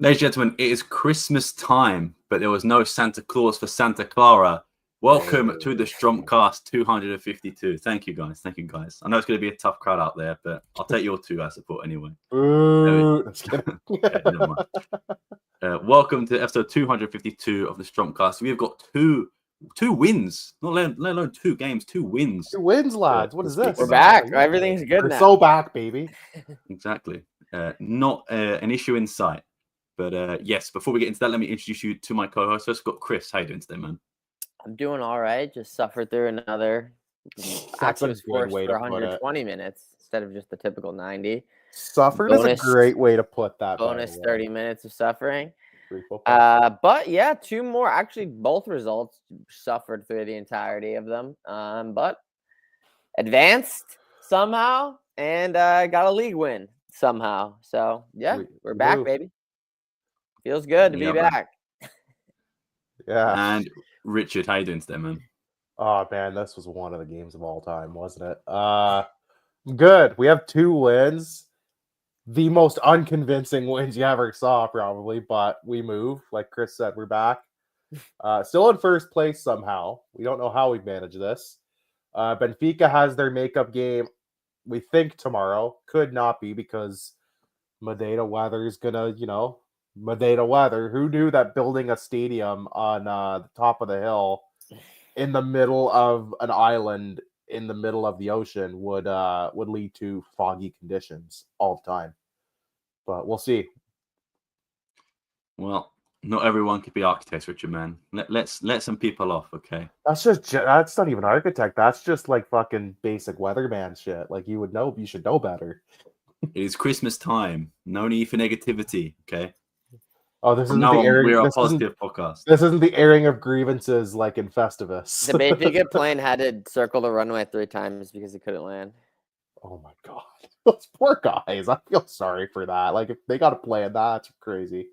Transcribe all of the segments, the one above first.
Ladies and gentlemen, it is Christmas time, but there was no Santa Claus for Santa Clara. Welcome to the Strompcast 252. Thank you, guys. Thank you, guys. I know it's going to be a tough crowd out there, but I'll take your two as support anyway. Okay, never mind. Welcome to episode 252 of the Strompcast. We've got two wins, not let alone two games, two wins. Two wins, lads. What is this? We're back. Everything's good now. We're so back, baby. Exactly. Not an issue in sight. But yes, before we get into that, let me introduce you to my co-host. First, we've got Chris. How you doing today, man? I'm doing all right. Just suffered through another. Actually, was forced for 120 minutes instead of just the typical 90. Suffered is a great way to put that. Bonus 30 minutes of suffering. But yeah, two more. Actually, both results suffered through the entirety of them. But advanced somehow and got a league win somehow. So yeah, we're back, baby. Feels good to be back. Yeah. And Richard, how you doing today, man? Oh man, this was one of the games of all time, wasn't it? Good. We have two wins. The most unconvincing wins you ever saw, probably, but we move. Like Chris said, we're back. Still in first place somehow. We don't know how we manage this. Benfica has their makeup game, we think, tomorrow. Could not be because Madeira weather is gonna, Madeira weather. Who knew that building a stadium on the top of the hill in the middle of an island in the middle of the ocean would lead to foggy conditions all the time? But we'll see. Well, not everyone could be architects, Richard, man. Let's let some people off, okay? That's not even architect. That's just like fucking basic weatherman shit. Like you should know better. It is Christmas time. No need for negativity, okay? Oh, this isn't the airing. We're a positive podcast. This isn't the airing of grievances like in Festivus. The Benfica plane had to circle the runway 3 times because it couldn't land. Oh my god, those poor guys! I feel sorry for that. Like if they got to plan, that's crazy.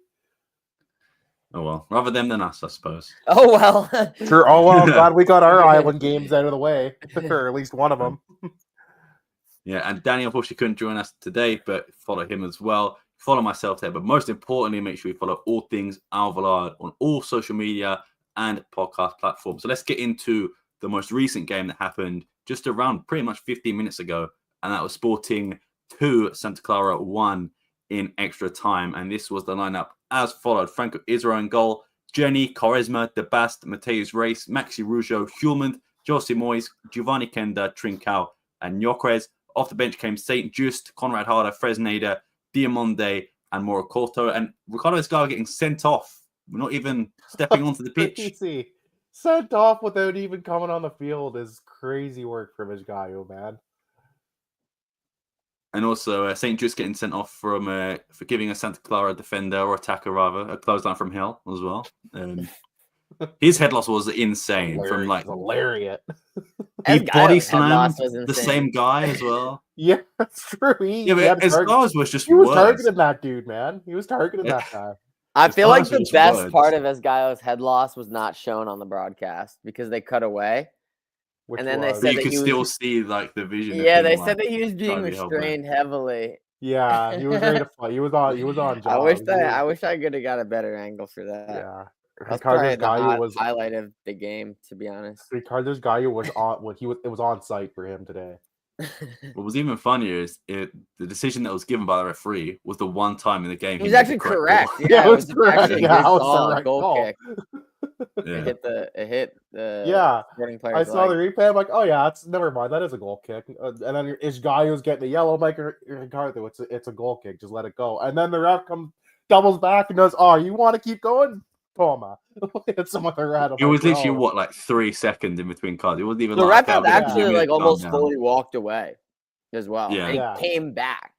Oh well, rather them than us, I suppose. Oh well. Sure. Oh well. I'm glad we got our island games out of the way, or at least one of them. Yeah, and Danny unfortunately couldn't join us today, but follow him as well. Follow myself there, but most importantly, make sure you follow all things Alvalade on all social media and podcast platforms. So let's get into the most recent game that happened just around pretty much 15 minutes ago, and that was Sporting 2, Santa Clara 1 in extra time. And this was the lineup as followed: Franco Israel in goal, Jenny, Quaresma, De Bast, Mateus Reis, Maxi Rougeau, Hulmand, Jose Moyes, Giovanni Kenda, Trincao, and Nyocres. Off the bench came Saint Just, Conrad Harder, Fresneda, Diamonde, and Morokoto. And Ricardo Esgaro getting sent off. We're not even stepping onto the pitch. Crazy. Sent off without even coming on the field is crazy work from Esgaro, man. And also, St. Just getting sent off for giving a Santa Clara defender, or attacker rather, a clothesline from Hill as well. His head loss was insane. Hilarious. He body slammed the same guy as well. Yeah, that's true. Esgaro's was just He was worse. targeting that dude, man. He was targeting that guy. I feel like the best part of Esgaro's head loss was not shown on the broadcast because they cut away. Which and then they said you could still see like the vision. Yeah, they said that he was being restrained heavily. Yeah, he was ready to fight. He was on. I wish I could have got a better angle for that. Yeah, that's probably the highlight of the game, to be honest. Ricardo's guy was on. It was on site for him today. What was even funnier is the decision that was given by the referee was the one time in the game he was actually correct. Yeah, it was correct. Yeah, a goal kick. Yeah. It hit the sporting player. I saw the replay. I'm like, oh yeah, never mind. That is a goal kick. And then his guy was getting the yellow. Like, Ricardo, it's a goal kick. Just let it go. And then the ref doubles back and goes, oh, you want to keep going? Toma. It's some other rat. It was literally like 3 seconds in between cards. It wasn't even the ref had actually almost fully walked away as well. Yeah. And he came back.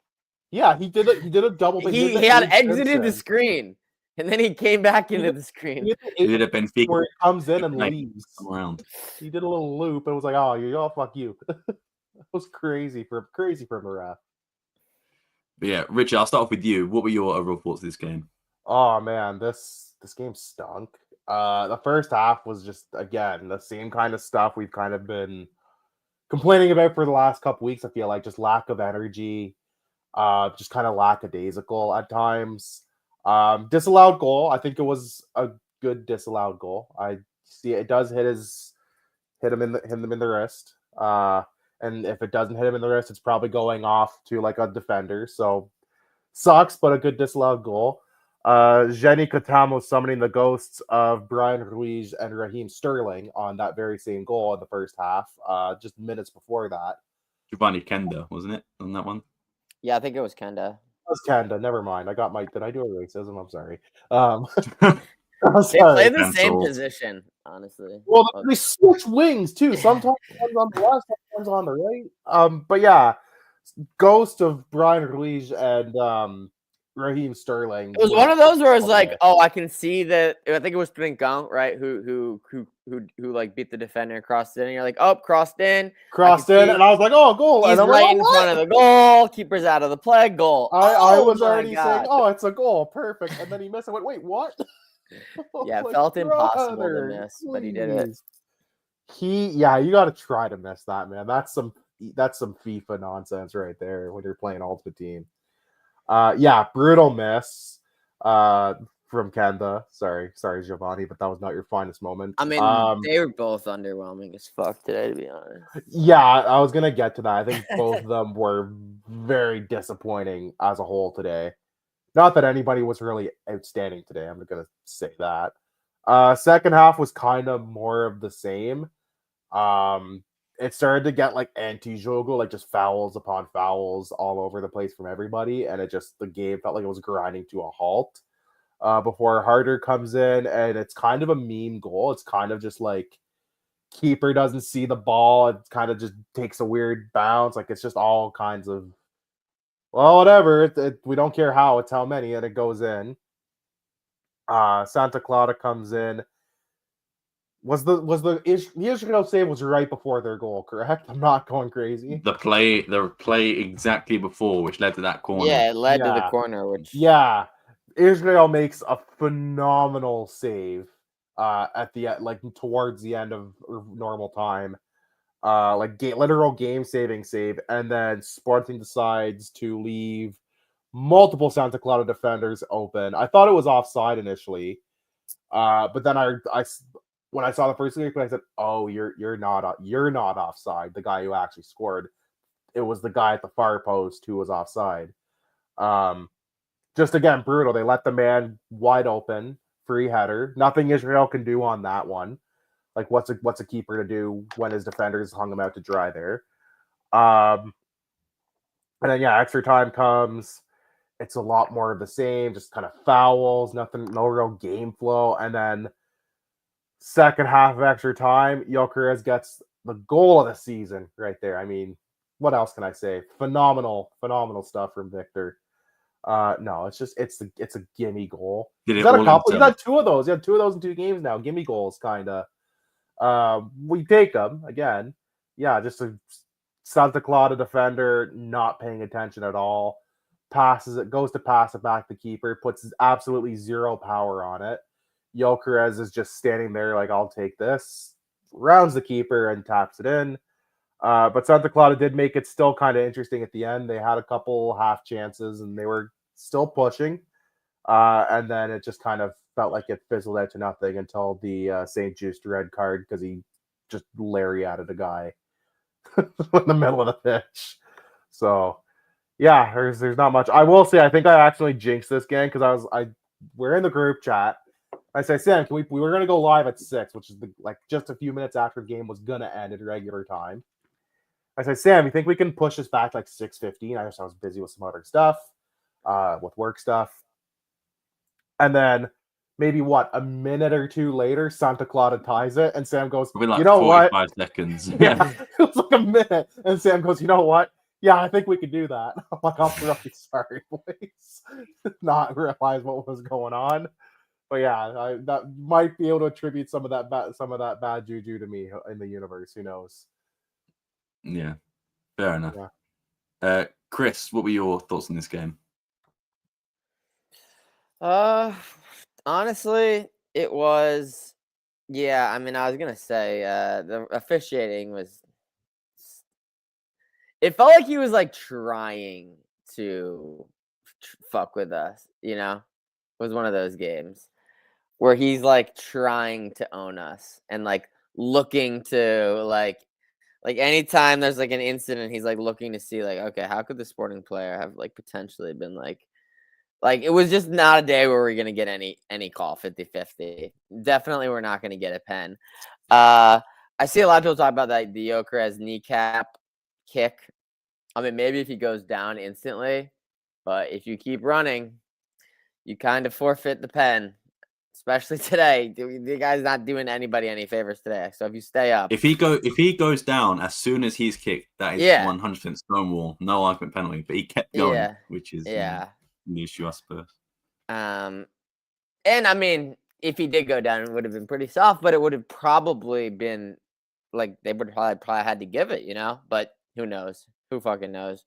Yeah, he did a double. He had exited the screen. And then he came back into the screen. He did a Benfica where he comes in and leaves. Around. He did a little loop and was like, "Oh, fuck you." That was crazy from the ref. But yeah, Richard, I'll start off with you. What were your overall thoughts of this game? Oh man, this game stunk. The first half was just again the same kind of stuff we've kind of been complaining about for the last couple weeks. I feel like just lack of energy, just kind of lackadaisical at times. Disallowed goal. I think it was a good disallowed goal. I see it does hit him in the wrist. And if it doesn't hit him in the wrist, it's probably going off to like a defender. So sucks, but a good disallowed goal. Jenny Katamo summoning the ghosts of Brian Ruiz and Raheem Sterling on that very same goal in the first half, just minutes before that. Giovanni Kenda, wasn't it, on that one? Yeah, I think it was Kenda. It was Kenda. Never mind. Did I do a racism? I'm sorry. They play the same position, honestly. Well, they switch wings too. Sometimes one's on the left, sometimes on the right. But yeah, ghost of Brian Ruiz and Raheem Sterling. It was one of those where it's like, oh, I can see that. I think it was Trincão, right? Who like beat the defender, crossed in, and you're like, oh, crossed in, and I was like, oh, goal! He's right in front of the goal. Keeper's out of the play. Goal. I was already saying, oh, it's a goal, perfect, and then he missed. I went, wait, what? Yeah, it felt impossible to miss, but he did it. You got to try to miss that, man. That's some FIFA nonsense right there when you're playing Ultimate Team. Brutal miss from Kenda. Sorry, Giovanni, but that was not your finest moment. I mean, they were both underwhelming as fuck today, to be honest. Yeah, I was gonna get to that. I think both of them were very disappointing as a whole today. Not that anybody was really outstanding today. I'm gonna say that. Second half was kind of more of the same. It started to get like anti-jogo, like just fouls upon fouls all over the place from everybody, and the game felt like it was grinding to a halt. Before Harder comes in, and it's kind of a meme goal. It's kind of just like keeper doesn't see the ball. It kind of just takes a weird bounce. Like it's just all kinds of, well, whatever. We don't care how. It's how many, and it goes in. Santa Clara comes in. The Israel save was right before their goal, correct? I'm not going crazy. The play exactly before, which led to that corner. Yeah, it led to the corner, which Israel makes a phenomenal save at the towards the end of normal time. Literal game-saving save, and then Sporting decides to leave multiple Santa Clara defenders open. I thought it was offside initially, but then when I saw the first replay, I said, "Oh, you're not offside." The guy who actually scored, it was the guy at the far post who was offside. Just again, brutal. They let the man wide open, free header. Nothing Israel can do on that one. Like, what's a keeper to do when his defenders hung him out to dry there? And then extra time comes. It's a lot more of the same, just kind of fouls, no real game flow, and then second half of extra time, Gyökeres gets the goal of the season right there. I mean, what else can I say? Phenomenal stuff from Victor. No, it's a gimme goal. He's got a couple. He got two of those. He had two of those in 2 games now. Gimme goals, kind of. We take them again. Yeah, just a Santa Clara defender not paying attention at all. Goes to pass it back to the keeper, puts absolutely zero power on it. Gyökeres is just standing there like, I'll take this. Rounds the keeper and taps it in. But Santa Clara did make it still kind of interesting at the end. They had a couple half chances and they were still pushing. And then it just kind of felt like it fizzled out to nothing until the St. Just red card because he just lariated a guy in the middle of the pitch. So, yeah, there's not much. I will say, I think I actually jinxed this game because we're in the group chat. I say, Sam, we were going to go live at 6, which is just a few minutes after the game was going to end at regular time. I say, Sam, you think we can push this back 6:15? I was busy with some other stuff, with work stuff. And then maybe a minute or two later, Santa Clara ties it, and Sam goes, you know 45 what? 45 seconds. Yeah, it was a minute. And Sam goes, you know what? Yeah, I think we could do that. I'm like, I'm really sorry, boys. Not realize what was going on. But yeah, that might be able to attribute some of that bad juju to me in the universe. Who knows? Yeah, fair enough. Yeah. Chris, what were your thoughts on this game? Honestly, it was. Yeah, I mean, I was gonna say the officiating was. It felt like he was trying to fuck with us, you know. was one of those games where he's like trying to own us and like looking to like anytime there's like an incident, he's like looking to see like, okay, how could the Sporting player have like potentially been like it was just not a day where we're gonna get any call 50-50. Definitely we're not gonna get a pen. I see a lot of people talk about that the Gyökeres kneecap kick. I mean, maybe if he goes down instantly, but if you keep running, you kind of forfeit the pen. Especially today, the guy's not doing anybody any favors today. So if you stay up, if he goes down as soon as he's kicked, that is 100% Stonewall, no argument penalty. But he kept going, which is the issue, I suppose. And I mean, if he did go down, it would have been pretty soft, but it would have probably been like they would probably had to give it, But who knows? Who fucking knows?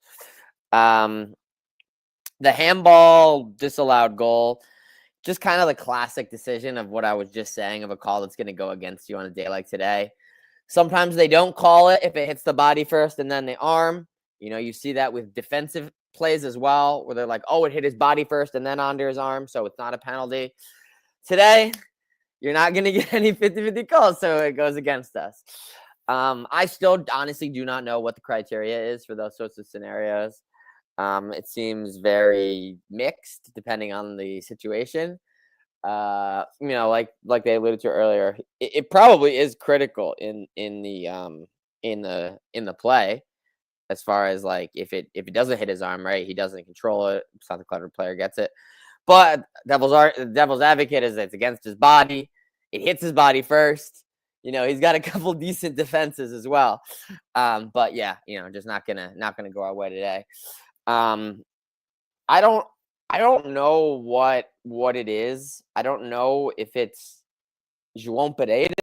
The handball disallowed goal. Just kind of the classic decision of what I was just saying of a call that's going to go against you on a day like today. Sometimes they don't call it if it hits the body first and then the arm. You see that with defensive plays as well, where they're like, oh, it hit his body first and then onto his arm, so it's not a penalty. Today, you're not going to get any 50-50 calls, so it goes against us. I still honestly do not know what the criteria is for those sorts of scenarios. It seems very mixed depending on the situation. Like they alluded to earlier, it probably is critical in the play as far as like if it doesn't hit his arm, right, he doesn't control it. Santa Clara player gets it, but devil's advocate is it's against his body. It hits his body first. He's got a couple decent defenses as well. But yeah, just not gonna go our way today. I don't know what it is. I don't know if it's João Pereira.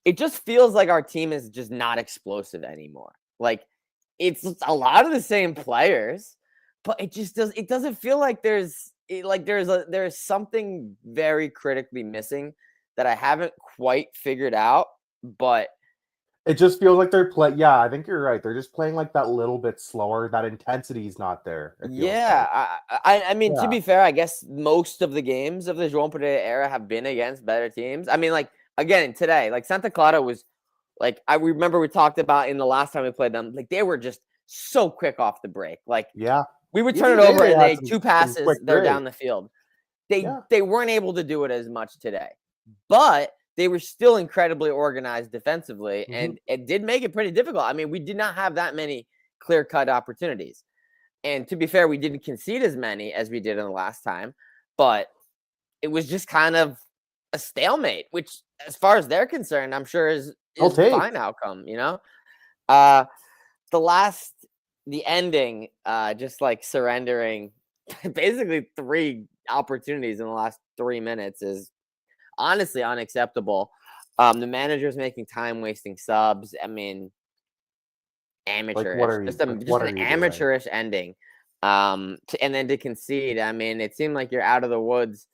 It just feels like our team is just not explosive anymore. Like it's a lot of the same players, but it doesn't feel like there's something very critically missing that I haven't quite figured out, but it just feels like they're playing. Yeah, I think you're right. They're just playing like that little bit slower. That intensity is not there. Yeah, like. I mean, to be fair, I guess most of the games of the João Pereira era have been against better teams. I mean, like again today, like Santa Clara was like I remember we talked about in the last time we played them. Like they were just so quick off the break. Like we would turn it over and they two passes, they're down the field. They weren't able to do it as much today, but they were still incredibly organized defensively, and it did make it pretty difficult. I mean, we did not have that many clear-cut opportunities. And to be fair, we didn't concede as many as we did in the last time, but it was just kind of a stalemate, which, as far as they're concerned, I'm sure is a fine outcome, The ending, just like surrendering basically 3 opportunities in the last 3 minutes is honestly unacceptable. The manager's making time-wasting subs. I mean, amateurish. Just an amateurish ending. And then to concede, I mean, it seemed like you're out of the woods.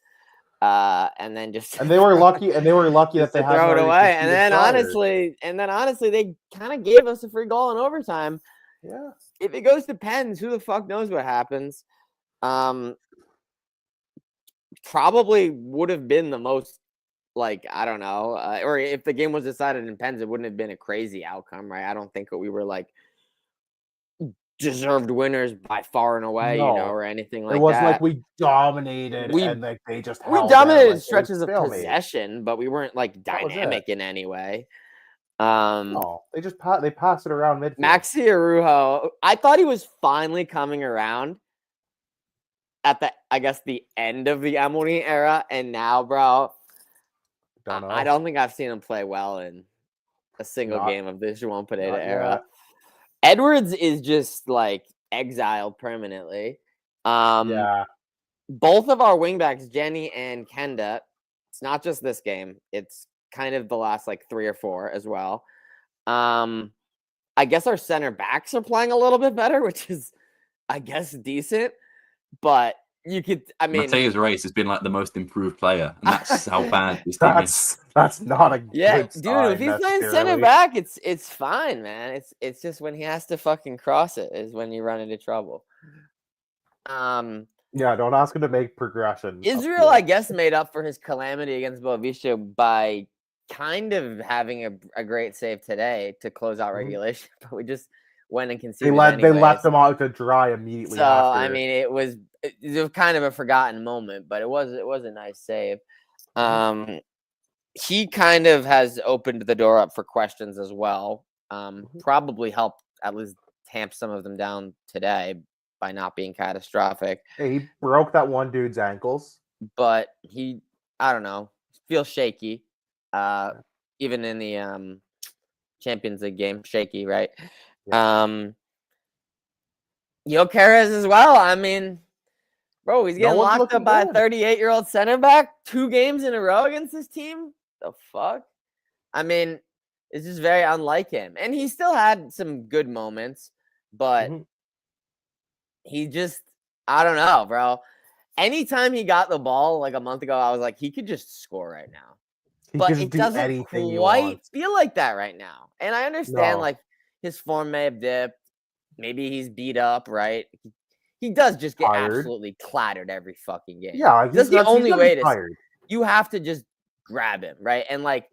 And then just and they were lucky that they had throw it away. And then honestly, they kind of gave us a free goal in overtime. Yeah. If it goes to pens, who the fuck knows what happens? Probably would have been the most. Like, I don't know, or if the game was decided in pens, it wouldn't have been a crazy outcome, right? I don't think that we were like deserved winners by far and away, or anything like that. It wasn't like we dominated and like they just we dominated stretches of possession, but we weren't like dynamic in any way. No, they passed it around midfield. Maxi Arujo, I thought he was finally coming around at the end of the Amorim era, and now, bro. I don't think I've seen him play well in a single game of the João Pereira era. Edwards is just like exiled permanently. Both of our wingbacks, Jenny and Kenda, it's not just this game. It's kind of the last like 3 or 4 as well. I guess our center backs are playing a little bit better, which is, I guess, decent. But you could, I mean, Mateus Reis has been like the most improved player, and that's how bad this team is. That's not a good sign, dude. If he's playing center back, it's fine, man. It's just when he has to fucking cross it is when you run into trouble. Yeah, don't ask him to make progression. Israel, I guess, made up for his calamity against Boavista by kind of having a great save today to close out regulation, but we just went and conceded. They left them out to dry immediately. So after. I mean, it was kind of a forgotten moment, but it was a nice save. He kind of has opened the door up for questions as well. Probably helped at least tamp some of them down today by not being catastrophic. Hey, he broke that one dude's ankles. But I don't know, feels shaky. Even in the Champions League game, shaky, right? Yeah. Gyökeres as well. I mean, bro, he's getting locked up by a 38-year-old center back 2 games in a row against this team. The fuck? I mean, it's just very unlike him. And he still had some good moments, but he just, I don't know, bro. Anytime he got the ball like a month ago, I was like, he could just score right now. But it doesn't quite feel like that right now. And I understand like his form may have dipped. Maybe he's beat up, right? He does just get absolutely clattered every fucking game. Yeah, that's the only way to. You have to just grab him, right? And like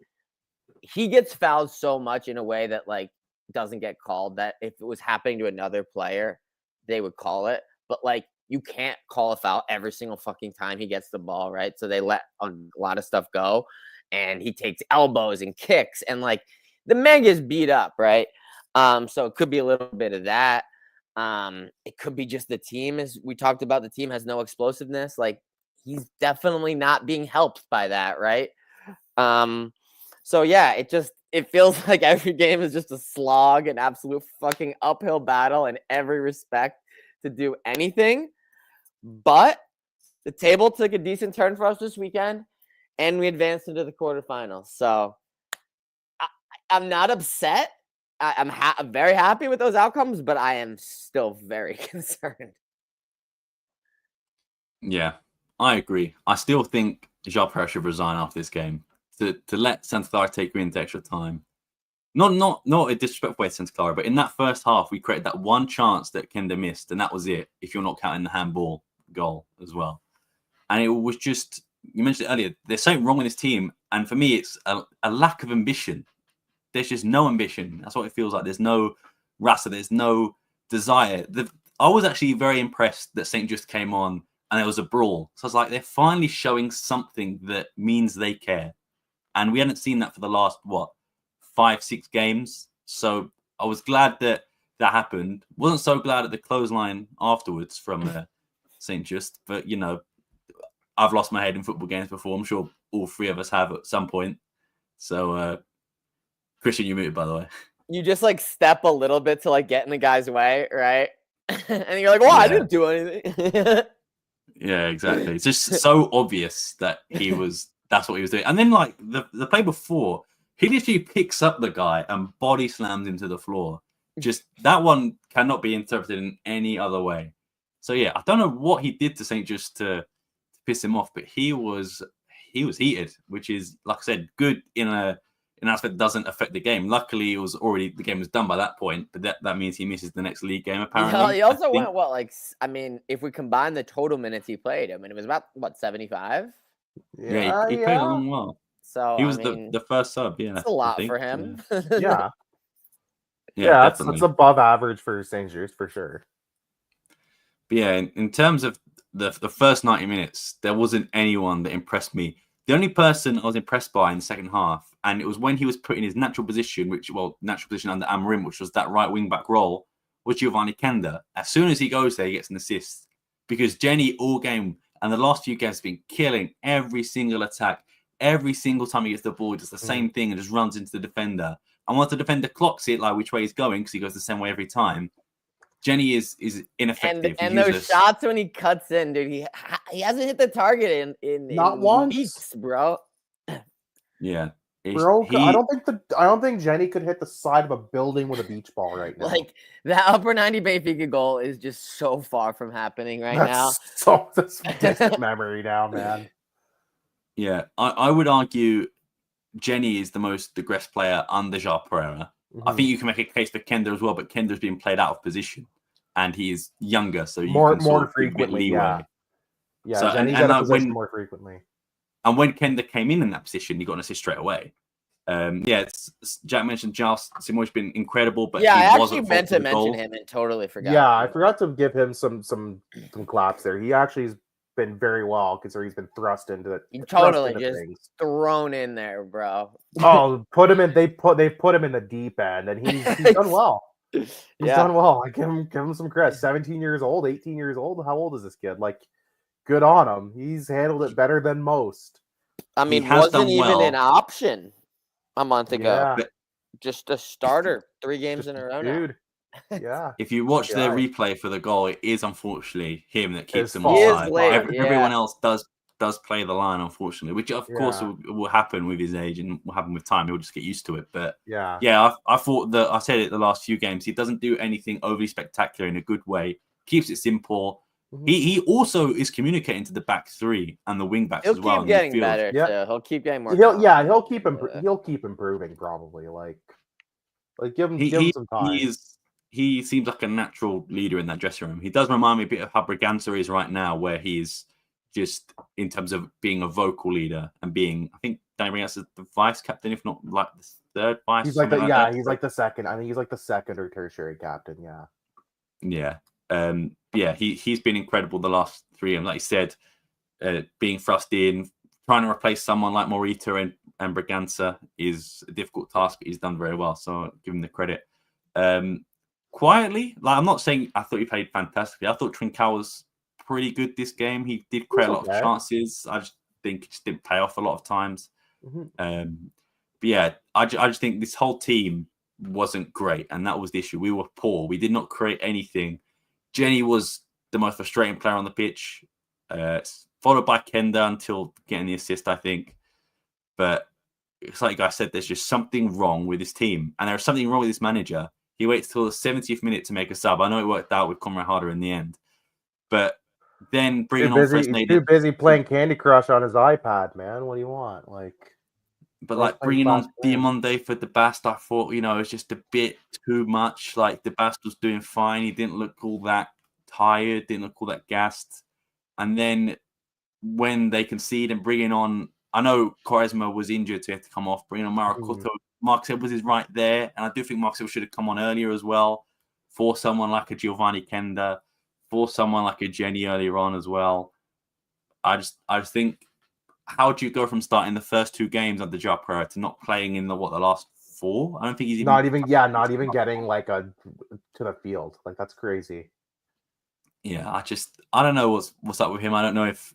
he gets fouled so much in a way that like doesn't get called, that if it was happening to another player, they would call it. But like you can't call a foul every single fucking time he gets the ball, right? So they let a lot of stuff go, and he takes elbows and kicks, and like the man gets beat up, right? So it could be a little bit of that. It could be just the team, as we talked about, the team has no explosiveness. Like he's definitely not being helped by that, right? So yeah, it feels like every game is just a slog, an absolute fucking uphill battle in every respect to do anything. But the table took a decent turn for us this weekend, and we advanced into the quarterfinals. So I'm not upset. I'm very happy with those outcomes, but I am still very concerned. Yeah, I agree. I still think João Pereira should resign after this game. To let Santa Clara take you into extra time. Not a disrespectful way to Santa Clara, but in that first half, we created that one chance that Kenda missed, and that was it, if you're not counting the handball goal as well. And it was just, you mentioned it earlier, there's something wrong with this team, and for me, it's a lack of ambition. There's just no ambition. That's what it feels like. There's no rasa. There's no desire. I was actually very impressed that St. Just came on and there was a brawl. So I was like, they're finally showing something that means they care. And we hadn't seen that for the last, 5-6 games. So I was glad that happened. Wasn't so glad at the clothesline afterwards from St. Just. But, you know, I've lost my head in football games before. I'm sure all 3 of us have at some point. So, Christian, you muted, by the way. You just like step a little bit to like get in the guy's way, right? And you're like, well, I didn't do anything. Yeah, exactly. It's just so obvious that that's what he was doing. And then like the play before, he literally picks up the guy and body slams him to the floor. Just that one cannot be interpreted in any other way. So yeah, I don't know what he did to St. Just to piss him off, but he was heated, which is, like I said, good in an aspect that doesn't affect the game. Luckily, the game was done by that point, but that means he misses the next league game, apparently. He also went, if we combine the total minutes he played, I mean, it was about, 75? Yeah, he played a long while. So he was the first sub, yeah. That's a lot for him. Yeah. Yeah, that's above average for St. Just, for sure. But yeah, in terms of the first 90 minutes, there wasn't anyone that impressed me. The only person I was impressed by in the second half, and it was when he was put in his natural position, natural position under Amorim, which was that right wing back role, was Giovanni Kenda. As soon as he goes there, he gets an assist. Because Jenny all game and the last few games have been killing every single attack. Every single time he gets the ball, he does the same thing and just runs into the defender. And once the defender clocks it, like which way he's going, because he goes the same way every time, Jenny is ineffective. And those shots when he cuts in, dude, he hasn't hit the target in not once, weeks, bro. Yeah, bro. I don't think Jenny could hit the side of a building with a beach ball right now. Like that upper 90 Benfica goal is just so far from happening now. That's distant memory now, man. Yeah, I would argue Jenny is the most digressed player under João Pereira. I think you can make a case for Kenda as well, but Kenda's been played out of position, and he is younger, so you more can sort of frequently. Yeah. Yeah, So, Jenny's and out of like position more frequently. And when Kenda came in that position, he got an assist straight away. Jack mentioned Giles Simone's been incredible, but yeah, he I wasn't actually meant to mention goal. him and totally forgot. Yeah, I forgot to give him some claps there. He actually has been very well considering he's been thrust into it. Totally just thrown in there, bro. Oh, put him in. They've put him in the deep end, and he's done well. He's done well. I give him some credit. 17 years old, 18 years old. How old is this kid? Like, good on him. He's handled it better than most. I mean, wasn't even an option a month ago. Yeah. Just a starter, 3 games in a row now. Dude. Yeah. If you watch their replay for the goal, it is unfortunately him that keeps them offside. offside. Everyone else does play the line, unfortunately, which of course will happen with his age and will happen with time. He'll just get used to it. But I thought that I said it the last few games. He doesn't do anything overly spectacular in a good way. Keeps it simple. Mm-hmm. He also is communicating to the back three and the wing backs as well. He'll keep getting better. Yeah. He'll keep getting more. He'll keep improving probably. Like give him some time. He seems like a natural leader in that dressing room. He does remind me a bit of how Braganza is right now, where he's just in terms of being a vocal leader and being, I think Danny Braganza is the vice captain, if not like the third vice. He's he's like the second. I think he's like the second or tertiary captain. Yeah. He's been incredible the last 3 games. Like you said, being thrust in, trying to replace someone like Morita and Braganza is a difficult task, but he's done very well. So I'll give him the credit. Quietly, like I'm not saying I thought he played fantastically. I thought Trincao was pretty good this game. He did create a lot of chances. I just think it just didn't pay off a lot of times. Mm-hmm. I just think this whole team wasn't great, and that was the issue. We were poor. We did not create anything. Jenny was the most frustrating player on the pitch, followed by Kenda until getting the assist, I think. But it's like I said, there's just something wrong with this team, and there's something wrong with this manager. He waits till the 70th minute to make a sub. I know it worked out with Conrad Harder in the end, but then bringing on Fresneda. Too busy playing Candy Crush on his iPad, man. What do you want? Bringing on Diamonde for the Bast, I thought, it's just a bit too much. Like the Bast was doing fine. He didn't look all that tired, didn't look all that gassed. And then when they concede and bringing on, I know Quaresma was injured, so he had to come off, bringing on Maracoto. Mark Edwards is right there, and I do think Mark Edwards should have come on earlier as well for someone like a Giovanni Kenda, for someone like a Jenny earlier on as well. I just think, how do you go from starting the first 2 games under Joao Pereira to not playing in the last 4? I don't think he's not even getting to the field. Like that's crazy. Yeah, I don't know what's up with him. I don't know if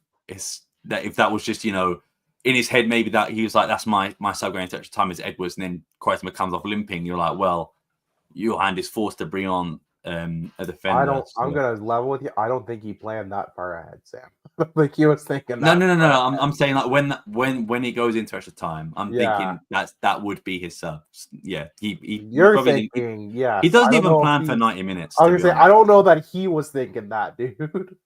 that was just in his head, maybe that he was like, that's my sub going into extra time is Edwards, and then Quaresma comes off limping. You're like, well, your hand is forced to bring on a defender. I'm gonna level with you. I don't think he planned that far ahead, Sam. Like he was thinking. No. I'm saying like when he goes into extra time, I'm thinking that would be his sub. Yeah, you're thinking. He doesn't even plan for 90 minutes. I was gonna say I don't know that he was thinking that, dude.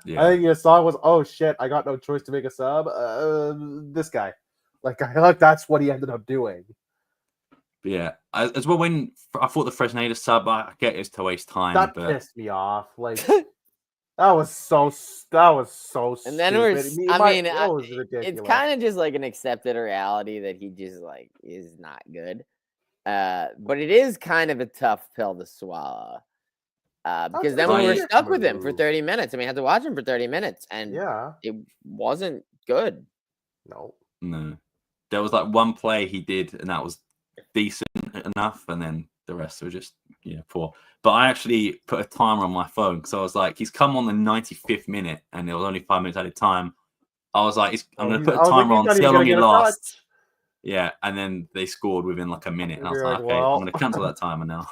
Yeah. I think his song was, "Oh shit, I got no choice to make a sub." This guy, like that's what he ended up doing. But yeah, as well. When I thought the Fresneda sub, I get it's to waste time. That pissed me off. Like that was so stupid. And then it's kind of just like an accepted reality that he just like is not good. But it is kind of a tough pill to swallow. Because then we were stuck with him for 30 minutes. I mean, I had to watch him for 30 minutes, and it wasn't good. No. There was like one play he did, and that was decent enough, and then the rest were just poor. But I actually put a timer on my phone because I was like, he's come on the 95th minute, and there was only 5 minutes at a time. I was like, I'm going to put a timer on, see how long it lasts. Yeah, and then they scored within like a minute, and I was like, okay, I'm going to cancel that timer now.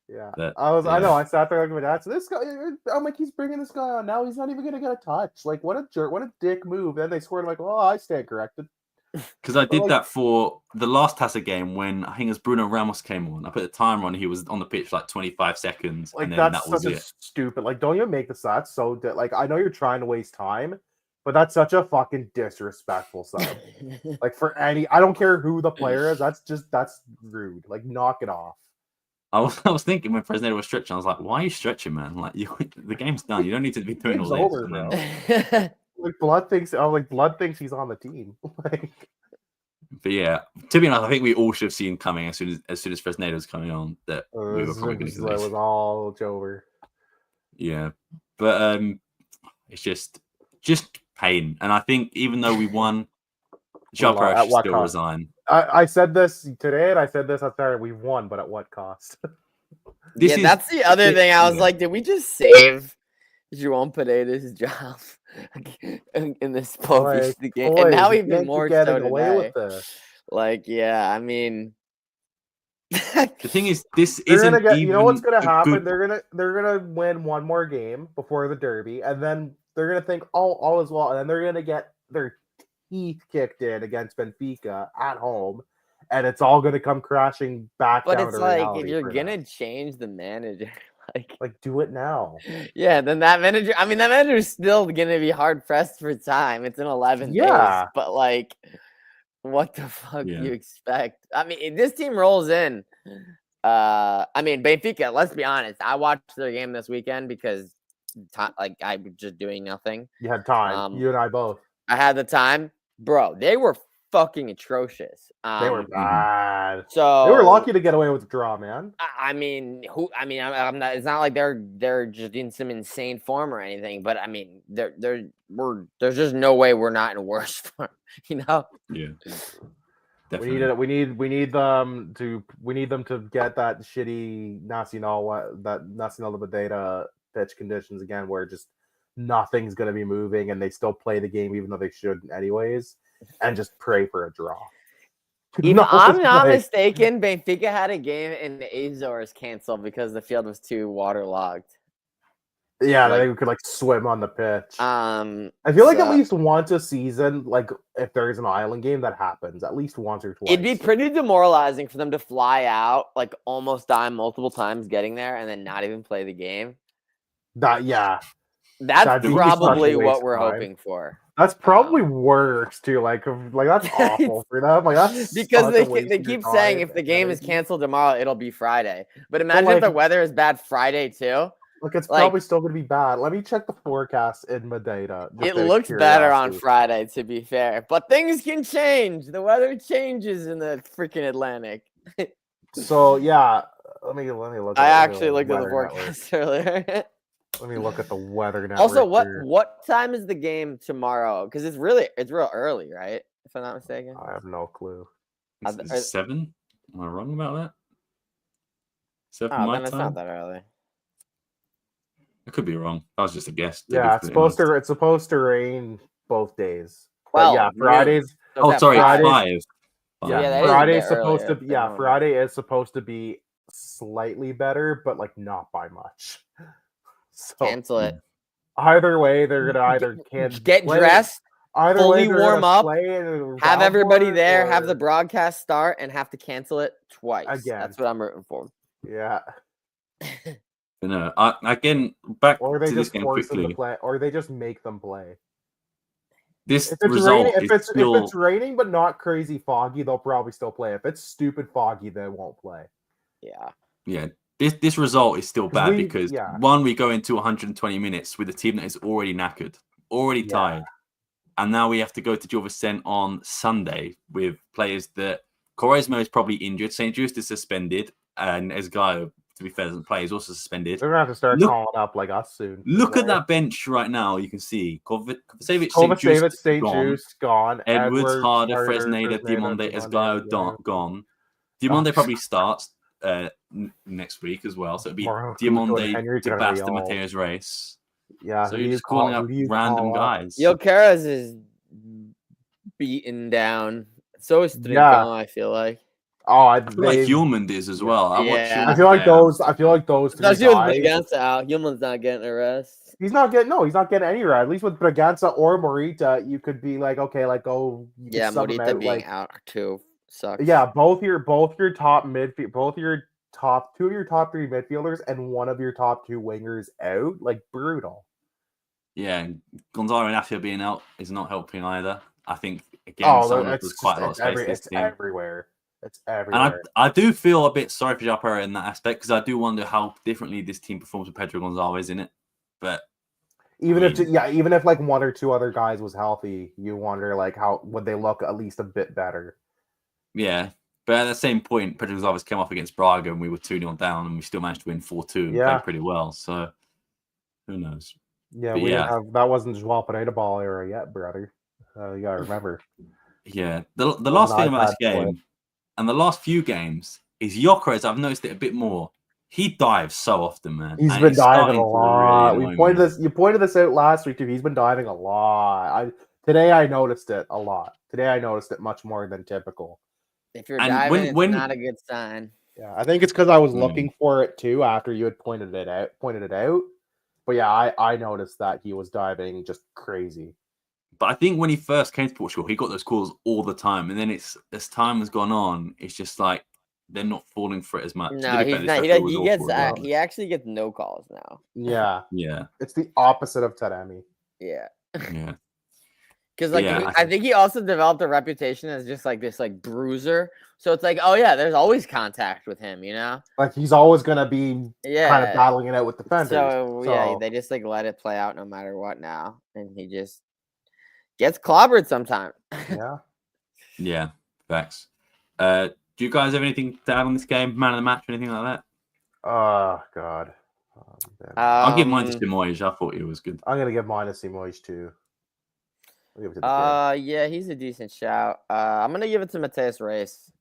Yeah, I know. I sat there like my dad. So this guy, I'm like, he's bringing this guy on now. He's not even gonna get a touch. Like, what a jerk! What a dick move. Then they scored. I'm like, oh, I stand corrected. Because I did that for the last Tassa game when I think as Bruno Ramos came on. I put the timer on. He was on the pitch for like 25 seconds, like, and then that was it. Stupid. Like, don't even make the stats so like I know you're trying to waste time, but that's such a fucking disrespectful sub. Like for any, I don't care who the player is. That's rude. Like, knock it off. I was thinking when Fresneda was stretching, I was like, "Why are you stretching, man? Like, the game's done. You don't need to be doing all this." Over, bro. Blood thinks he's on the team. Like, but yeah, to be honest, I think we all should have seen coming as soon as Fresnado was coming on that we were probably going to it was all over. Yeah, but it's just pain, and I think even though we won, Sharper should still resign. I said this today, and I said this on Saturday. We won, but at what cost? That's the other thing. I was like, did we just save João Pereira's job in this Boavista game? And now even more so today. Like, yeah, I mean, the thing is, this isn't even. You know what's gonna happen? They're gonna win one more game before the Derby, and then they're gonna think, oh, all is well, and then they're gonna get their teeth kicked in against Benfica at home, and it's all gonna come crashing back. But it's like, if you're gonna change the manager, like do it now. Yeah, then that manager is still gonna be hard pressed for time. It's in 11 days, but like, what the fuck do you expect? I mean, this team rolls in. I mean, Benfica, let's be honest. I watched their game this weekend because I was just doing nothing. You had time. You and I both. I had the time. Bro, they were fucking atrocious. They were bad. So they were lucky to get away with the draw, man. I'm not. It's not like they're just in some insane form or anything. But I mean, there's just no way we're not in worse form. You know? Yeah. Definitely. We need them to get that shitty Nacional de Madeira pitch conditions again, where just nothing's gonna be moving and they still play the game even though they shouldn't anyways, and just pray for a draw. If I'm not mistaken, Benfica had a game in the Azores canceled because the field was too waterlogged. Yeah, they could swim on the pitch. I feel like at least once a season, like if there's an island game, that happens at least once or twice. It'd be pretty demoralizing for them to fly out, like almost die multiple times getting there, and then not even play the game. That's probably what we're hoping for. That's probably worse too. Like that's awful for them. Like that's because they keep saying if the game is canceled tomorrow, it'll be Friday. But imagine if the weather is bad Friday too. Look, it's probably still going to be bad. Let me check the forecast in Madeira. It looks better on Friday, to be fair. But things can change. The weather changes in the freaking Atlantic. So, yeah. Let me look. I actually looked at the forecast earlier. Let me look at the weather network. Also, what time is the game tomorrow? Because it's real early, right? If I'm not mistaken. I have no clue. Is it 7? Am I wrong about that? 7 my then it's time? not that early. I could be wrong. That was just a guess. Yeah, it's supposed to rain both days. Well, yeah, Fridays. Sorry, 5. Yeah, Friday's supposed to. Yeah, Friday is supposed to be slightly better, but like not by much. So cancel it. Either way, they're gonna either get dressed, fully warm up, have everybody there, have the broadcast start, and have to cancel it twice. Again, that's what I'm rooting for. Yeah. No, again, back to this game quickly. Or they just make them play. This if it's result raining, if it's raining but not crazy foggy, they'll probably still play. If it's stupid foggy, they won't play. Yeah. Yeah. This result is still bad because one, we go into 120 minutes with a team that is already knackered, already tired, and now we have to go to Gil Vicente on Sunday with players that Quaresma is probably injured, St. Just is suspended, and Esgaio, to be fair, doesn't play. He's also suspended. They're gonna have to start calling up like us soon. Look at that bench right now. You can see Kovacevic, St. Just gone. Edwards, Harder, Fresneda, Diamonde, Esgaio gone. Diamonde probably starts next week as well. So it'd be Diamonde, Sebasta, Mateus Reis. Yeah. So you're just calling up random guys. Jokeres is beaten down. So is Trincão, I feel like. Oh, I feel like Hjulmand is as well. I feel like those. Especially with Bragança out, Hjulmand's not getting a rest. He's not getting any rest. At least with Bragança or Morita, you could be like, okay, like go. Yeah, Morita being out too sucks. Yeah, both your top midfield, two of your top 3 midfielders, and one of your top 2 wingers out. Like brutal. Yeah, and Gonzalo Inacio being out is not helping either. I think again, there's quite a lot of space. It's everywhere. It's everywhere. And I do feel a bit sorry for Japera in that aspect because I do wonder how differently this team performs with Pedro Gonzalez in it. But Even if like one or two other guys was healthy, you wonder like how would they look at least a bit better. Yeah. But at the same point, Pedro Gonçalves came off against Braga and we were 2-0 down and we still managed to win 4-2 and played pretty well. So who knows? Yeah, but we didn't have that wasn't Joao Pereira ball era yet, brother. You gotta remember. Yeah. The last thing about this game and the last few games is Gyökeres. I've noticed it a bit more. He dives so often, man. He's been diving a lot. You pointed this out last week too. He's been diving a lot. Today I noticed it a lot. Today I noticed it much more than typical. If you're diving, it's not a good sign. Yeah, I think it's because I was looking for it too after you had pointed it out. But yeah, I noticed that he was diving just crazy. But I think when he first came to Portugal, he got those calls all the time, and then as time has gone on, it's just like they're not falling for it as much. No, he's not. He actually gets no calls now. Yeah. It's the opposite of Taremi. Yeah. Because I think he also developed a reputation as just like this like bruiser. So it's like, oh yeah, there's always contact with him, you know? Like he's always gonna be kind of battling it out with defenders. So yeah, they just like let it play out no matter what now. And he just gets clobbered sometimes. Yeah, facts. Do you guys have anything to add on this game? Man of the match, anything like that? Oh God. I'll give mine to Simoes. I thought he was good. I'm gonna give mine to Simoes too. Yeah, he's a decent shout. I'm gonna give it to Mateus Reis,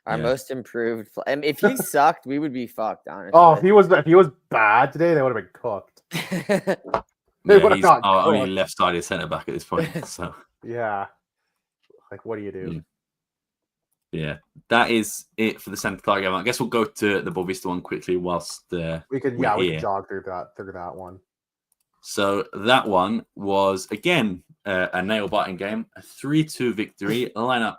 our most improved. And if he sucked, we would be fucked. Honestly. Oh, if he was bad today, they would have been cooked. They would have got only left-sided centre back at this point. So yeah, like what do you do? Yeah, that is it for the Santa Clara game. I guess we'll go to the Boavista one quickly whilst we can jog through that one. So that one was again a nail-biting game, a 3-2 victory. The lineup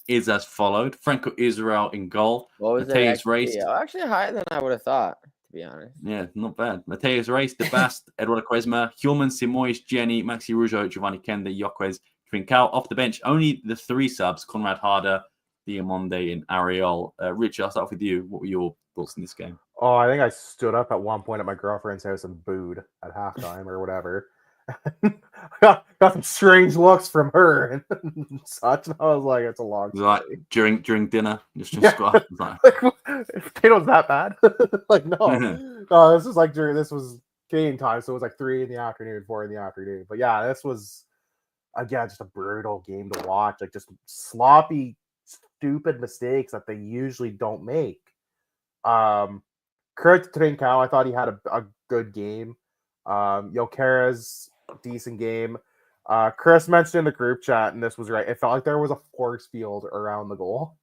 is as followed: Franco Israel in goal. What was Mateus Reis? Actually higher than I would have thought, to be honest. Yeah, not bad. Mateus Reis, De Bast, Eduardo Quaresma, Hjulman, Simoes, Jenny, Maxi Rougeau, Giovanni Kende, Gyökeres, Trincao. Off the bench, only the three subs: Conrad Harder, Diamonde, and Ariel. Richard, I'll start off with you. What were your thoughts in this game? Oh, I think I stood up at one point at my girlfriend's house and booed at halftime or whatever. got some strange looks from her and such. And I was like, it's a long story. Like during dinner, just got like, potatoes that bad? Like no, this was Canadian time, so it was like 3 in the afternoon, 4 in the afternoon. But yeah, this was again just a brutal game to watch. Like just sloppy, stupid mistakes that they usually don't make. Credit to Trincao, I thought he had a good game. Gyökeres, decent game. Chris mentioned in the group chat, and this was right. It felt like there was a force field around the goal.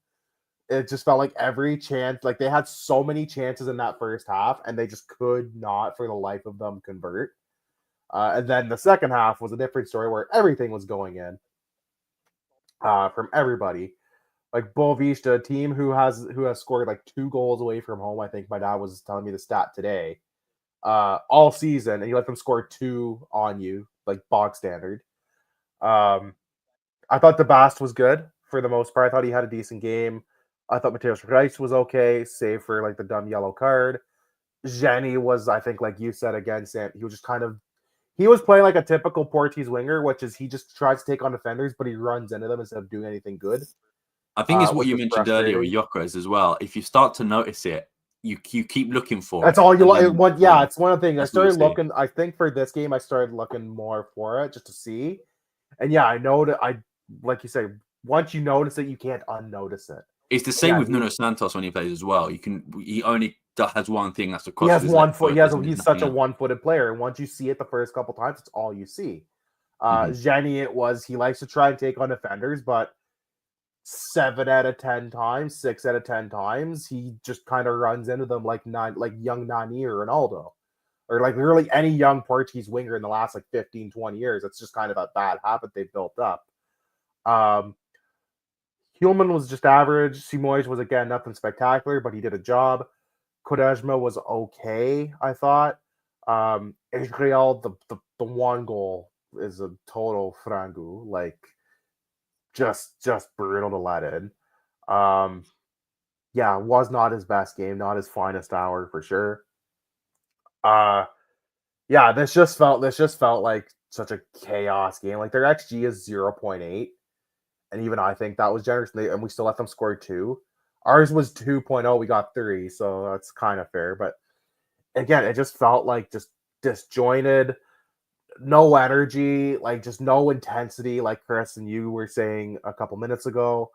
It just felt like every chance, like they had so many chances in that first half, and they just could not, for the life of them, convert. And then the second half was a different story where everything was going in from everybody. Like Boavista, a team who has scored like 2 goals away from home. I think my dad was telling me the stat today. All season, and you let them score 2 on you, like box standard. I thought De Bast was good for the most part. I thought he had a decent game. I thought Mateus Reis was okay, save for like the dumb yellow card. Jenny was, I think, like you said again, Sam. He was just he was playing like a typical Portuguese winger, which is he just tries to take on defenders, but he runs into them instead of doing anything good. I think it's what you mentioned earlier with Gyökeres as well. If you start to notice it, you keep looking for That's all you like. It's one of the things. I started looking. I think for this game, I started looking more for it just to see. And yeah, I know that like you say, once you notice it, you can't unnotice it. It's the same with Nuno Santos when he plays as well. He only has one thing, that's the cross. He has 1 foot. He's such a one-footed player, and once you see it the first couple times, it's all you see. Jenny, he likes to try and take on defenders, but 7 out of 10 times, 6 out of 10 times, he just kind of runs into them like young Nani or Ronaldo, or like really any young Portuguese winger in the last like 15, 20 years. It's just kind of a bad habit they built up. Hjulman was just average. Simoes was again nothing spectacular, but he did a job. Quaresma was okay, I thought. Israel, the 1 goal is a total frango, like just brutal to let in. Was not his best game, not his finest hour for sure. Yeah, this just felt like such a chaos game. Like their XG is 0.8, and even I think that was generous. And we still let them score 2. Ours was 2.0. We got 3, so that's kind of fair. But again, it just felt like just disjointed, no energy, like just no intensity. Like Chris and you were saying a couple minutes ago,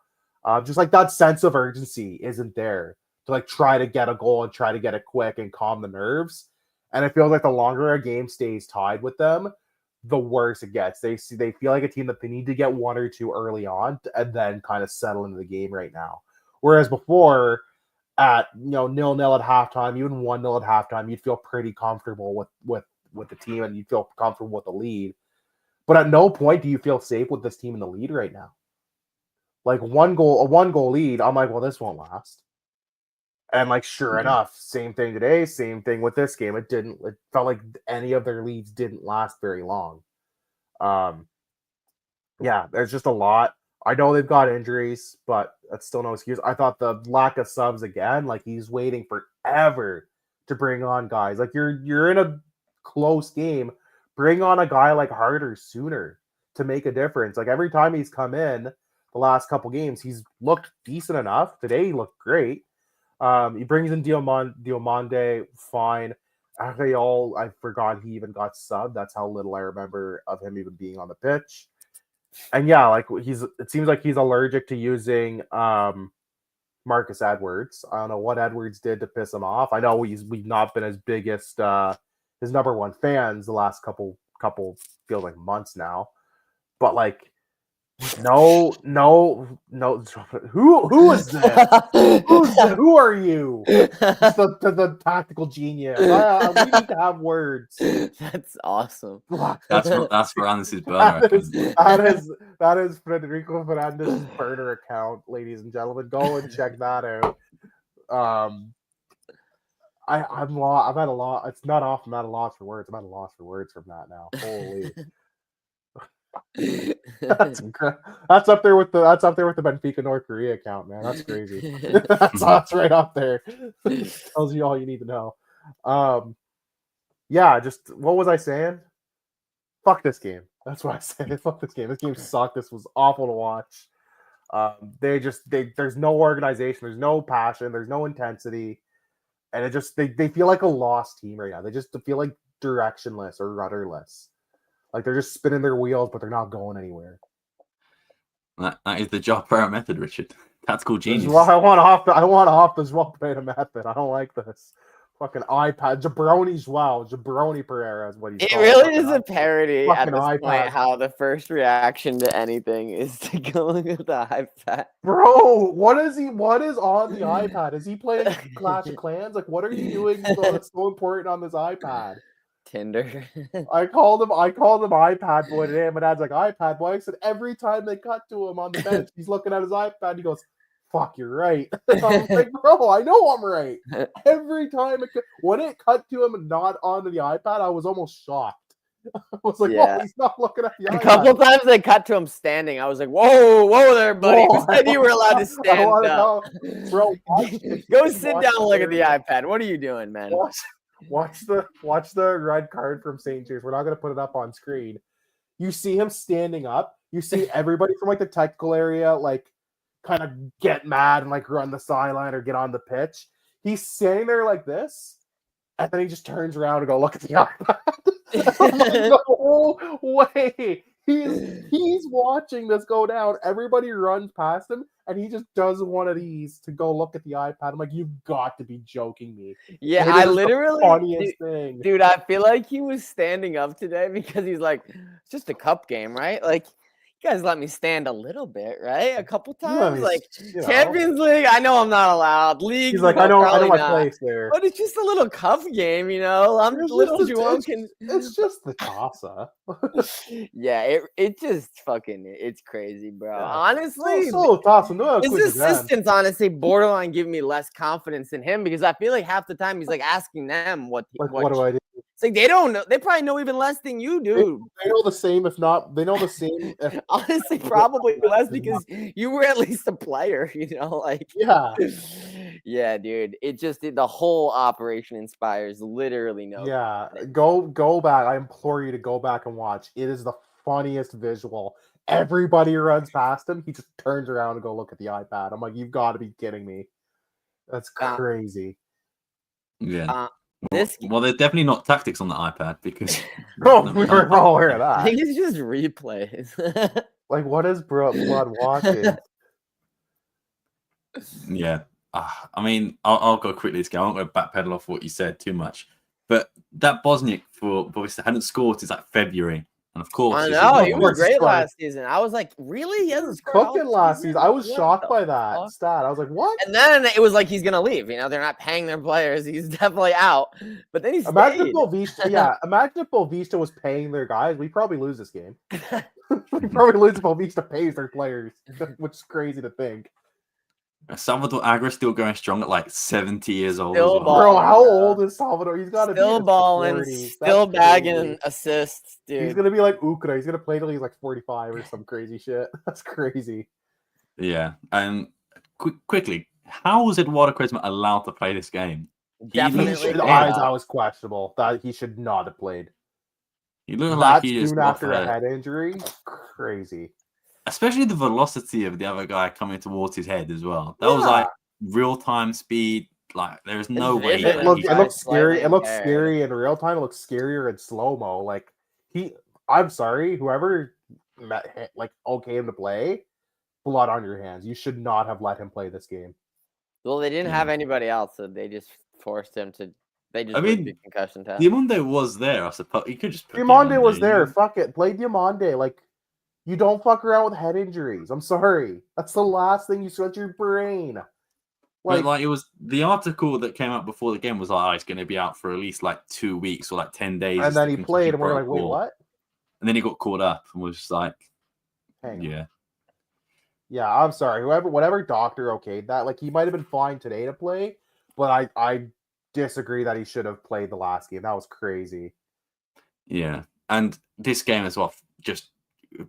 just like that sense of urgency isn't there to like try to get a goal and try to get it quick and calm the nerves. And it feels like the longer a game stays tied with them, the worse it gets. They feel like a team that they need to get 1 or 2 early on and then kind of settle into the game right now. Whereas before, at 0-0 at halftime, even 1-0 at halftime, you'd feel pretty comfortable with the team and you'd feel comfortable with the lead. But at no point do you feel safe with this team in the lead right now. Like a 1-goal lead, I'm like, well, this won't last. And like, sure enough, same thing today, same thing with this game. It felt like any of their leads didn't last very long. Yeah, there's just a lot. I know they've got injuries, but that's still no excuse. I thought the lack of subs again, like he's waiting forever to bring on guys. Like you're in a close game, bring on a guy like Harder sooner to make a difference. Like every time he's come in the last couple games, he's looked decent enough. Today he looked great. He brings in Diomande, fine. Ariel, I forgot he even got subbed. That's how little I remember of him even being on the pitch. And yeah, like it seems like he's allergic to using Marcus Edwards. I don't know what Edwards did to piss him off. I know we've not been his biggest his number one fans the last couple feels like months now. But like no. Who is this? Who are you? The tactical genius. We need to have words. That's awesome. That's Fernandez's burner. That is Federico Fernandez's burner account, ladies and gentlemen. Go and check that out. I'm at a loss. It's not off. I'm at a loss for words. I'm at a loss for words from that now. Holy. That's up there with the Benfica North Korea account, man. That's crazy. that's right up there. Tells you all you need to know. Yeah, just what was I saying? Fuck this game. That's what I said. Fuck this game. This game sucked. This was awful to watch. There's no organization, there's no passion, there's no intensity, and it just they feel like a lost team right now. They just feel like directionless or rudderless. Like they're just spinning their wheels, but they're not going anywhere. That is the job player method, Richard. Tactical genius. I want off this job player method. I don't like this. Fucking iPad. Jabroni's Jabroni Pereira is what he's called. It really is a parody at this iPad. point how the first reaction to anything is to go look at the iPad. Bro, what is on the iPad? Is he playing Clash of Clans? Like, what are you doing that's so important on this iPad? Tinder. I called him iPad boy today, and my dad's like, iPad boy. I said every time they cut to him on the bench, he's looking at his iPad. He goes, fuck, you're right. I'm like, bro, I know I'm right. Every time when it cut to him and not onto the iPad, I was almost shocked. I was like, Yeah. oh, he's not looking at the iPad. A couple times they cut to him standing. I was like, whoa there, buddy. Who said you were allowed to stand up? Bro, go sit down and look at the iPad. What are you doing, man? Watch the red card from St. Jude's. We're not going to put it up on screen. You see him standing up. You see everybody from like the technical area like kind of get mad and like run the sideline or get on the pitch. He's standing there like this, and then he just turns around and go look at the iPad. No way. He's watching this go down. Everybody runs past him, and he just does one of these to go look at the iPad. I'm like, you've got to be joking me. Yeah, I literally, the funniest thing. Dude, I feel like he was standing up today because he's like, it's just a cup game, right? Like, you guys let me stand a little bit, right? A couple times, Champions League. I know I'm not allowed. League. He's like, I know my place there. But it's just a little cup game, you know. It's just the Casa. Yeah, it just fucking it's crazy, bro. Yeah. Honestly, his assistants honestly borderline give me less confidence in him because I feel like half the time he's like asking them what do I do. It's like they don't know. They probably know even less than you do. They know the same, if not, they know the same. Honestly, probably less because you were at least a player, you know. Like, yeah, Yeah, dude. The whole operation inspires literally no. Yeah, go back. I implore you to go back and watch. It is the funniest visual. Everybody runs past him. He just turns around and go look at the iPad. I'm like, you've got to be kidding me. That's crazy. Yeah. There's definitely not tactics on the iPad because we were all aware of that. I think it's just replays. Like, what is Blood watching? Yeah. I mean, I'll go quickly this game. I won't go backpedal off what you said too much. But that Bosniak for Boavista hadn't scored since like February. And of course, I know he was great last season. I was like, really? He hasn't scored cooking last season. I was shocked by that stat. I was like, what? And then it was like he's gonna leave. You know, they're not paying their players. He's definitely out. But then he's imagine if Boavista was paying their guys. We probably lose this game. We probably lose if Boavista pays their players, which is crazy to think. Salvador Agra still going strong at like 70 years old. Still Bro, how old is Salvador? He's got to be still balling, still bagging assists, dude. He's gonna be like Ukra. He's gonna play till he's like 45 or some crazy shit. That's crazy. Yeah, and quickly, how was Eduardo Quaresma allowed to play this game? Definitely, that was questionable. That he should not have played. He looked like he just soon after a head injury. Crazy. Especially the velocity of the other guy coming towards his head as well. That was like real-time speed. Like there's no way. It looked scary. It looked scary in real time. It looked scarier in slow-mo. Like I'm sorry, whoever okayed him to play, blood on your hands. You should not have let him play this game. Well, they didn't have anybody else, so they just forced him to. They just did concussion test. Diamande was there, I suppose. You could just. Diamande was there. Fuck it, play Diamande. Like. You don't fuck around with head injuries. I'm sorry. That's the last thing you stretch your brain. Like it was the article that came out before the game was like, he's going to be out for at least like 2 weeks or like 10 days. And then he played, and we're like, wait, what? And then he got caught up and was just like, yeah. I'm sorry. Whatever doctor okayed that, like he might have been fine today to play, but I disagree that he should have played the last game. That was crazy. Yeah, and this game as well just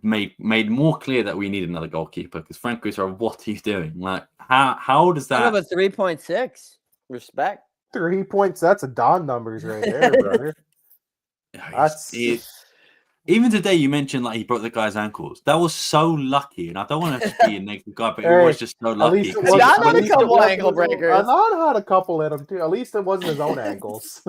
made more clear that we need another goalkeeper because Franco Sara, what he's doing, like how does that? I have a 3.6. Respect. 3 points. That's a Don numbers right there, brother. Even today, you mentioned like he broke the guy's ankles. That was so lucky, and I don't want to be a negative guy, but it was just so lucky. Don had a couple ankle breakers. Don had a couple in him too. At least it wasn't his own ankles.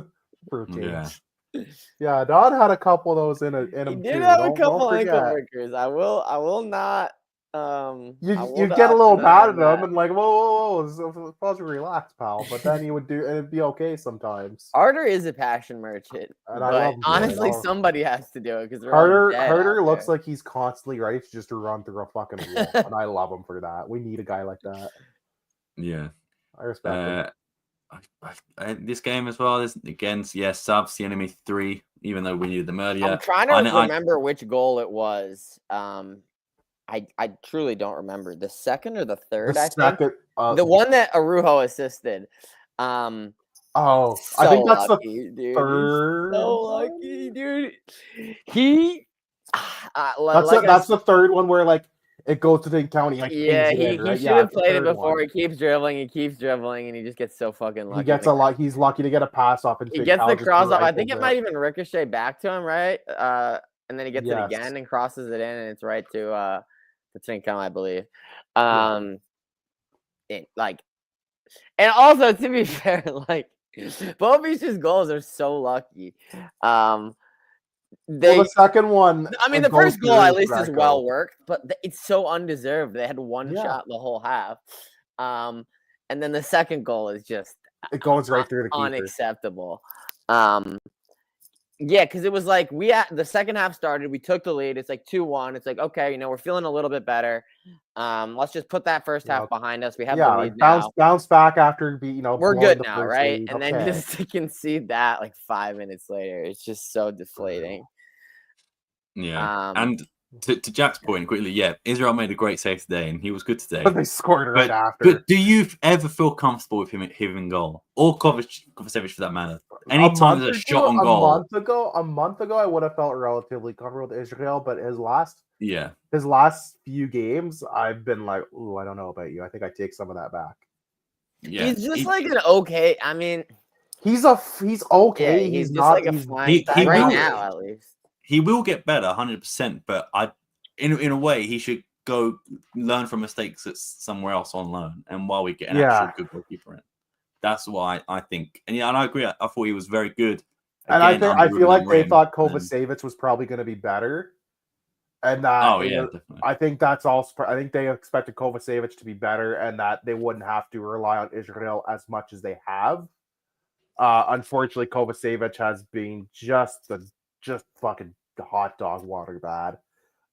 Yeah, Don had a couple of those in him too. He did have a couple ankle breakers. I will not. You get a little mad at him and like, whoa, supposed to relax, pal. But then he would it'd be okay sometimes. Arter is a passion merchant, and but honestly, somebody has to do it because Arter looks like he's constantly ready to just run through a fucking wall, and I love him for that. We need a guy like that. Yeah, I respect him. This game as well is against subs the enemy 3, even though we needed them earlier. I'm trying to remember which goal it was. I truly don't remember the second or the third. I think the one that Arujo assisted. I think that's lucky, the third. So lucky, dude. That's the third one where like it goes to the county. Like, he should have played it before. One. He keeps dribbling, and he just gets so fucking lucky. He gets a lot. He's lucky to get a pass off. And he gets the cross off. I think it might even ricochet back to him, right? And then he gets it again and crosses it in, and it's right to Trincão, I believe. And also to be fair, like Boavista's goals are so lucky. The second one. I mean, the first goal at least is well worked, but it's so undeserved. They had one shot the whole half, and then the second goal is just it goes right through the keeper. Unacceptable. Because it was like the second half started, we took the lead. It's like 2-1. It's like, okay, we're feeling a little bit better. Let's just put that first half behind us. We have the lead now. Bounce back after we're good now, right? And then just to concede that like 5 minutes later, it's just so deflating. Yeah, and to Jack's point quickly, Israel made a great save today, and he was good today. But they scored right after. But do you ever feel comfortable with him in goal, or Kovacevic for that matter? Anytime there's a shot on goal. A month ago, I would have felt relatively comfortable with Israel, but his last few games, I've been like, ooh, I don't know about you. I think I take some of that back. Yeah, he's just like an okay. I mean, he's okay. yeah, he's just not. like a He's fine he right will- now, at least. he will get better, 100%. But in a way, he should go learn from mistakes that's somewhere else on loan, and while we get an actual good goalkeeper in, that's why I think. And yeah, and I agree. I thought he was very good. And Again, I feel like they thought and- Kovacevic was probably going to be better, and that definitely. I think that's also. I think they expected Kovacevic to be better, and that they wouldn't have to rely on Israel as much as they have. Unfortunately, Kovacevic has been just fucking hot dog water bad.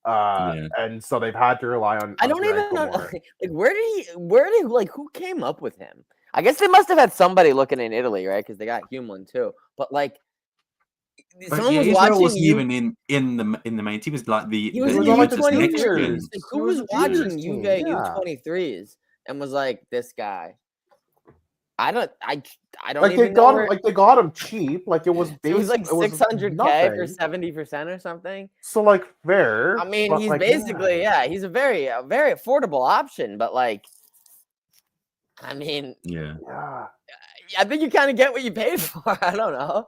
And so they've had to rely on. I don't even know. Like, where did like who came up with him? I guess they must have had somebody looking in Italy, right? Because they got Humlin too. But like, someone was Israel watching wasn't even in the main team. It was like the he was in the Juventus U23s. next gen. Like, who was watching Juve U23s and was like, this guy? I don't like even they got know him, like they got him cheap. Like it was it was like 600K for 70% or something. So like fair. I mean, but, he's like, basically he's a very affordable option, but like, I mean, yeah. I think you kind of get what you paid for. I don't know.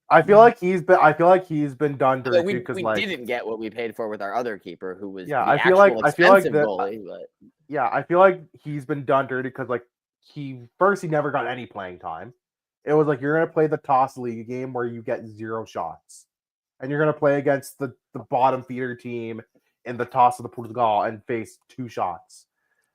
I feel like he's been done dirty we because like didn't get what we paid for with our other keeper, who was I feel like goalie. But I feel like he's been done dirty because like he never got any playing time. It was like you're gonna play the toss league game where you get 0 shots, and you're gonna play against the bottom feeder team in the toss of the Portugal and face 2 shots.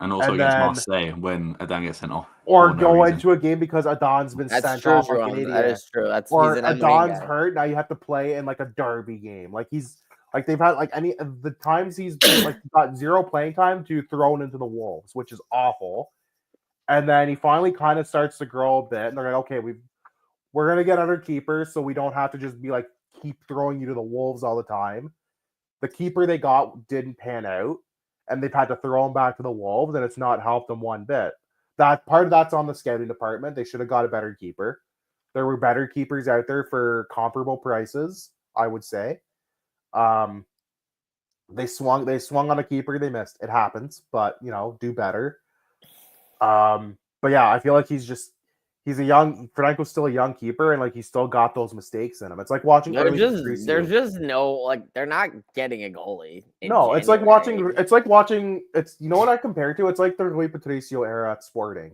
And also against Marseille when Adan gets sent off. Or go into a game because Adan's been sent off like an idiot. That is true. Or Adan's hurt. Now you have to play in like a derby game. Like he's like they've had like any of the times he's like got 0 playing time to thrown into the wolves, which is awful. And then he finally kind of starts to grow a bit, and they're like, okay, we're gonna get other keepers, so we don't have to just be like keep throwing you to the wolves all the time. The keeper they got didn't pan out, and they've had to throw him back to the wolves, and it's not helped them one bit. That part of that's on the scouting department. They should have got a better keeper. There were better keepers out there for comparable prices, I would say. They swung on a keeper, they missed. It happens, but do better. But yeah, I feel like Franco's still a young keeper, and like he's still got those mistakes in him. It's like watching. There's just no like they're not getting a goalie. No, it's like watching. It's like watching. It's what I compare it to. It's like the Rui Patricio era at Sporting.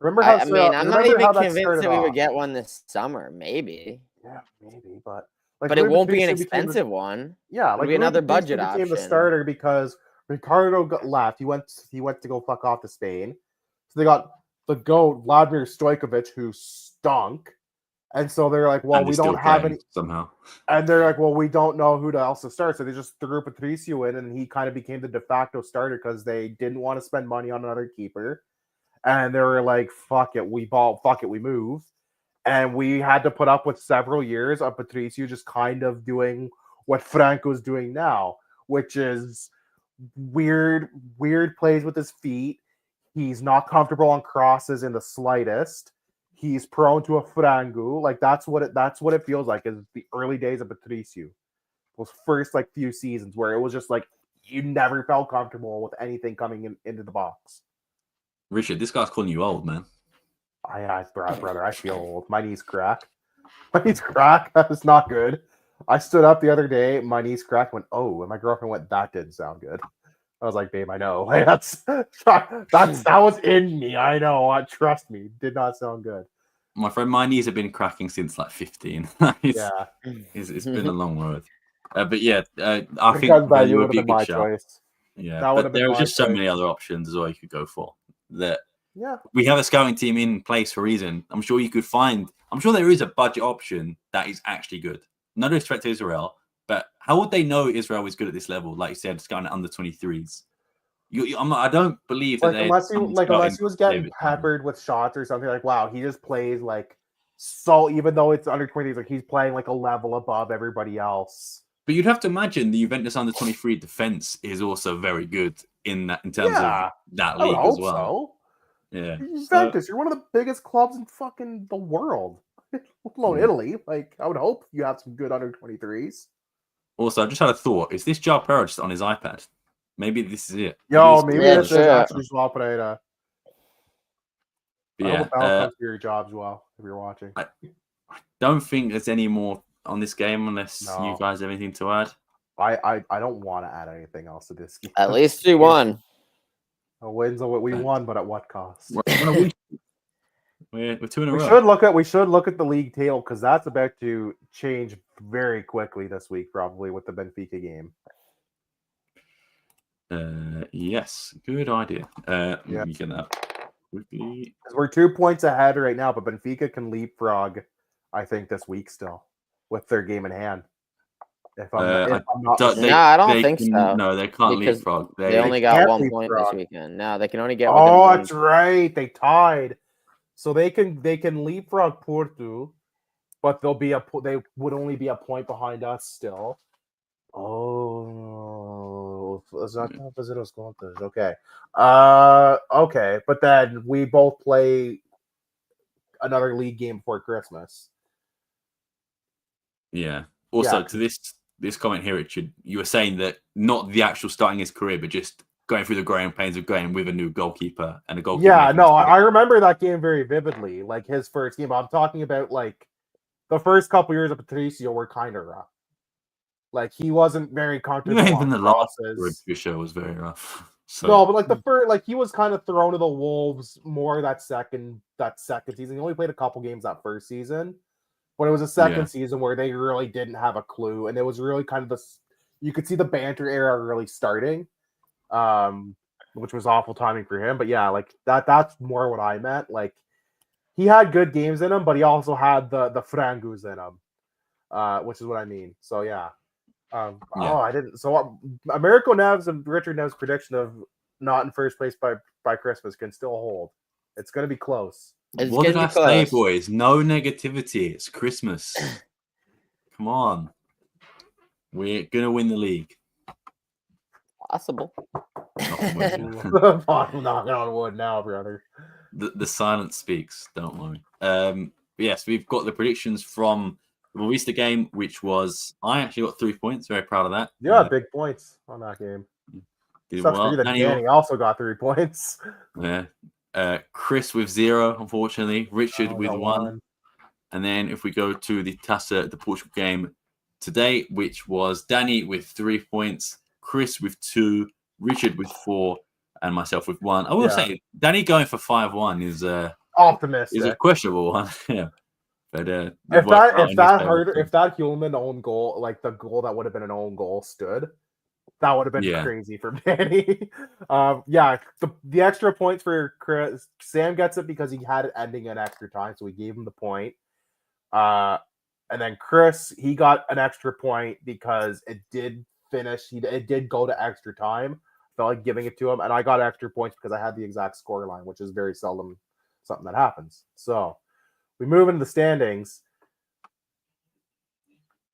Remember how? I'm not even convinced that we would get one this summer. Maybe. Yeah, maybe, but it won't be an expensive one. Yeah, like another budget option. Became the starter because Ricardo got left. He went to go fuck off to Spain. So they got the GOAT, Vladimir Stojkovic, who stunk. And so they're like, well, we don't have any somehow. And they're like, well, we don't know who else to start. So they just threw Patricio in, and he kind of became the de facto starter because they didn't want to spend money on another keeper. And they were like, fuck it, we move. And we had to put up with several years of Patricio just kind of doing what Franco's doing now, which is weird plays with his feet. He's not comfortable on crosses in the slightest. He's prone to a frango. Like that's what it feels like is the early days of Patricio. Those first like few seasons where it was just like you never felt comfortable with anything coming into the box. Richard, this guy's calling you old, man. Brother, I feel old. My knees crack. That is not good. I stood up the other day, my knees cracked, went, oh, and my girlfriend went, that didn't sound good. I was like, babe, I know. Like, that was in me. I know. Trust me. Did not sound good. My friend, my knees have been cracking since like 15. It's been a long road. But yeah, I think that would be a good shout. Choice. Yeah, but there are just so many other options as well you could go for. That we have a scouting team in place for a reason. I'm sure you could find. I'm sure there is a budget option that is actually good. No disrespect to Israel. But how would they know Israel is good at this level? Like you said, it's going under 23s. I don't believe that unless he was getting peppered with shots or something like, wow, he just plays like so. Even though it's under 20s, like he's playing like a level above everybody else. But you'd have to imagine the Juventus under 23 defense is also very good in terms of that league as well. So. Yeah, Juventus, you're one of the biggest clubs in fucking the world, let alone Italy. Like I would hope you have some good under 23s. Also, I just had a thought. Is this João Pereira just on his iPad? Maybe this is it. Maybe this is actually João Pereira. I Yeah, hope a battle comes to your job as well if you're watching. I don't think there's any more on this game unless you guys have anything to add. I don't want to add anything else to this game. At least we won. A win's a win. We won, but at what cost? We're 2 in a row. We should look at the league table because that's about to change very quickly this week, probably with the Benfica game. Yes, good idea. Yeah. You get that quickly. We're 2 points ahead right now, but Benfica can leapfrog, I think, this week still with their game in hand. If I'm not no, I don't think so. No, they can't because leapfrog. They only got 1 point this weekend. No, they can only get. Oh, that's right. They tied, so they can leapfrog Porto, but they would only be a point behind us still. Oh, okay. Okay, but then we both play another league game before Christmas. Yeah. Also, to this comment here, Richard, you were saying that not the actual starting his career, but just going through the growing pains of going with a new goalkeeper and a goalkeeper. Yeah, no, I remember that game very vividly, like his first game. I'm talking about like the first couple years of Patricio were kind of rough. Like he wasn't very comfortable. Even the last show was very rough. So. No, but like the first, like he was kind of thrown to the wolves more that second season. He only played a couple games that first season, but it was a second season where they really didn't have a clue, and it was really kind of you could see the banter era really starting, which was awful timing for him. But yeah, like that's more what I meant. Like he had good games in him, but he also had the frangus in him, which is what I mean. So yeah. Oh, I didn't. So Americo Neves and Richard Neves' prediction of not in first place by Christmas can still hold. It's going to be close. What did I say, boys? No negativity. It's Christmas. Come on. We're going to win the league. Possible. I'm knocking on wood now, brother. The silence speaks. Don't worry. Yes, we've got the predictions from the Boavista game, which was I actually got 3 points. Very proud of that. Yeah, big points on that game. Sucks for you that Danny also got 3 points. Yeah. Chris with 0, unfortunately. Richard with 1. And then if we go to the Portugal game today, which was Danny with 3 points, Chris with 2, Richard with 4, and myself with 1. I will say, Danny going for 5-1 is optimistic. Is a questionable one. Yeah. But if that Hillman own goal, like the goal that would have been an own goal, stood, that would have been crazy for Danny. The extra points for Chris. Sam gets it because he had it ending in extra time, so we gave him the point. And then Chris, he got an extra point because it did finish. It did go to extra time. Felt like giving it to him, and I got extra points because I had the exact score line, which is very seldom something that happens. So. We move into the standings.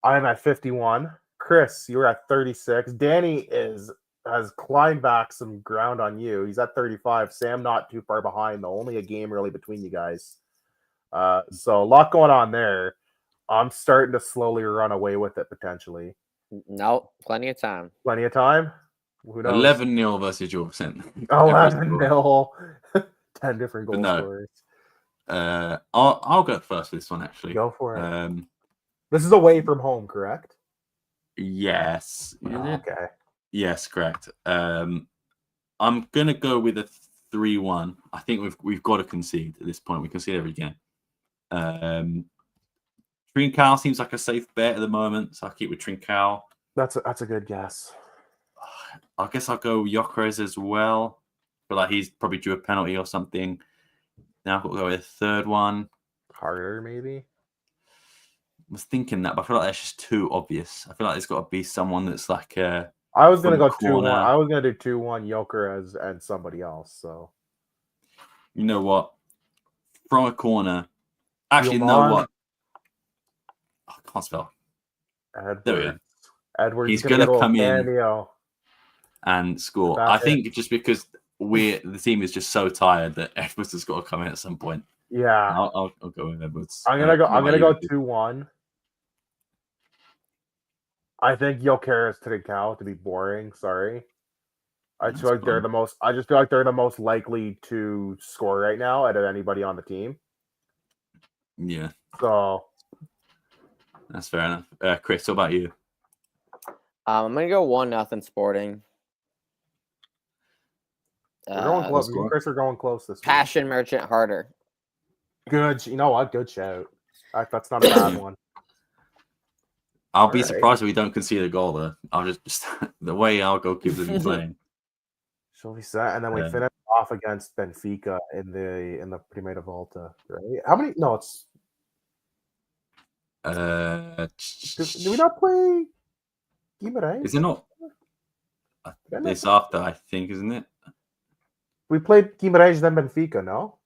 I'm at 51. Chris, you're at 36. Danny has climbed back some ground on you. He's at 35. Sam not too far behind, though. Only a game really between you guys. So a lot going on there. I'm starting to slowly run away with it potentially. No, plenty of time. Plenty of time? Who knows? 11-0 versus Jorgensen. 11-0. 10 different goal scorers. I'll go first for this one, actually. Go for it. This is away from home, correct? Yes. Okay. Yes, correct. I'm gonna go with a 3-1. I think we've got to concede at this point. We concede every game. Trincao seems like a safe bet at the moment, so I'll keep with Trincao. That's a good guess. I guess I'll go Gyökeres as well. But like he's probably due a penalty or something. Now I've got to go with a third one. Harder, maybe? I was thinking that, but I feel like that's just too obvious. I feel like there's got to be someone that's like I was going to go 2-1. I was going to do 2-1 Gyökeres and somebody else. So, you know what? From a corner. Actually, you know what? I can't spell. Edwards. There we go. Edwards. He's going to come in and score. I think just because the team is just so tired that Edwards has got to come in at some point. Yeah, I'll go with Edwards. I'm gonna go 2-1. I think Gyökeres Trincao to be boring. Sorry. I just feel like they're the most. I just feel like they're the most likely to score right now out of anybody on the team. Yeah. So that's fair enough. Chris, what about you? I'm gonna go 1-0 Sporting. we're going close. Me and Chris are going close this week. Passion Merchant Harder. Good. You know what? Good shout. That's not a bad one. I'll be surprised if we don't concede a goal though. I'll just the way our goalkeepers have been playing. Shall we set? And then we finish off against Benfica in the Primeira Volta, right? How many? No, it's. Do we not play Guimarães? Is it not? This after, I think, isn't it? We played Guimarães then Benfica, no?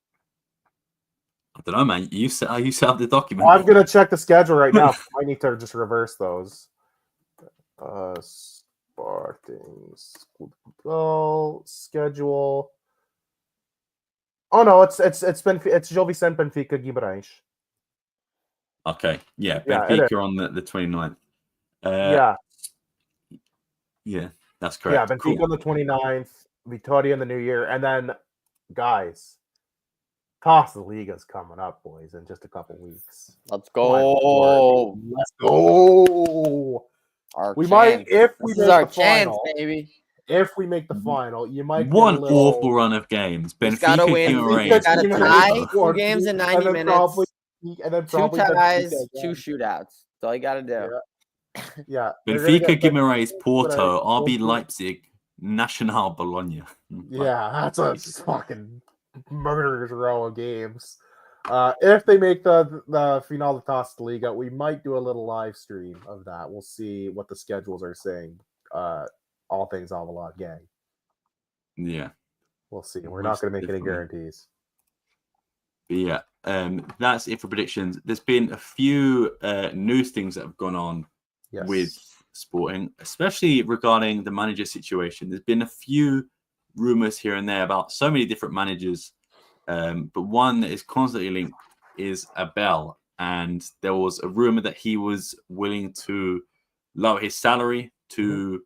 I don't know, man. You set up the document. I'm gonna check the schedule right now. I need to just reverse those. Sporting's schedule. Oh no, it's Gil Vicente, Benfica, Guimarães. Okay, yeah, Benfica on the 29th. Yeah, that's correct. Yeah, Benfica on the 29th, Vitória in the New Year, and then guys, Taça Liga's coming up, boys, in just a couple weeks. Let's go. Let's go. We might, if we make the final, baby. If we make the final, you might one awful run of games. Benfica gotta win. Gotta tie 2 games in 90 minutes. And then 2 ties, 2 shootouts. That's all you gotta do. Yeah. Benfica, Guimarães, Porto, RB Leipzig, Nacional Bologna. Yeah, that's a fucking murderer's row of games. If they make the Final de Taça Liga, we might do a little live stream of that. We'll see what the schedules are saying. All things Alvalade gang. Yeah. We'll see. We're not going to make any guarantees. But yeah, that's it for predictions. There's been a few news things that have gone on with Sporting, especially regarding the manager situation. There's been a few rumors here and there about so many different managers, but one that is constantly linked is Abel, and there was a rumor that he was willing to lower his salary to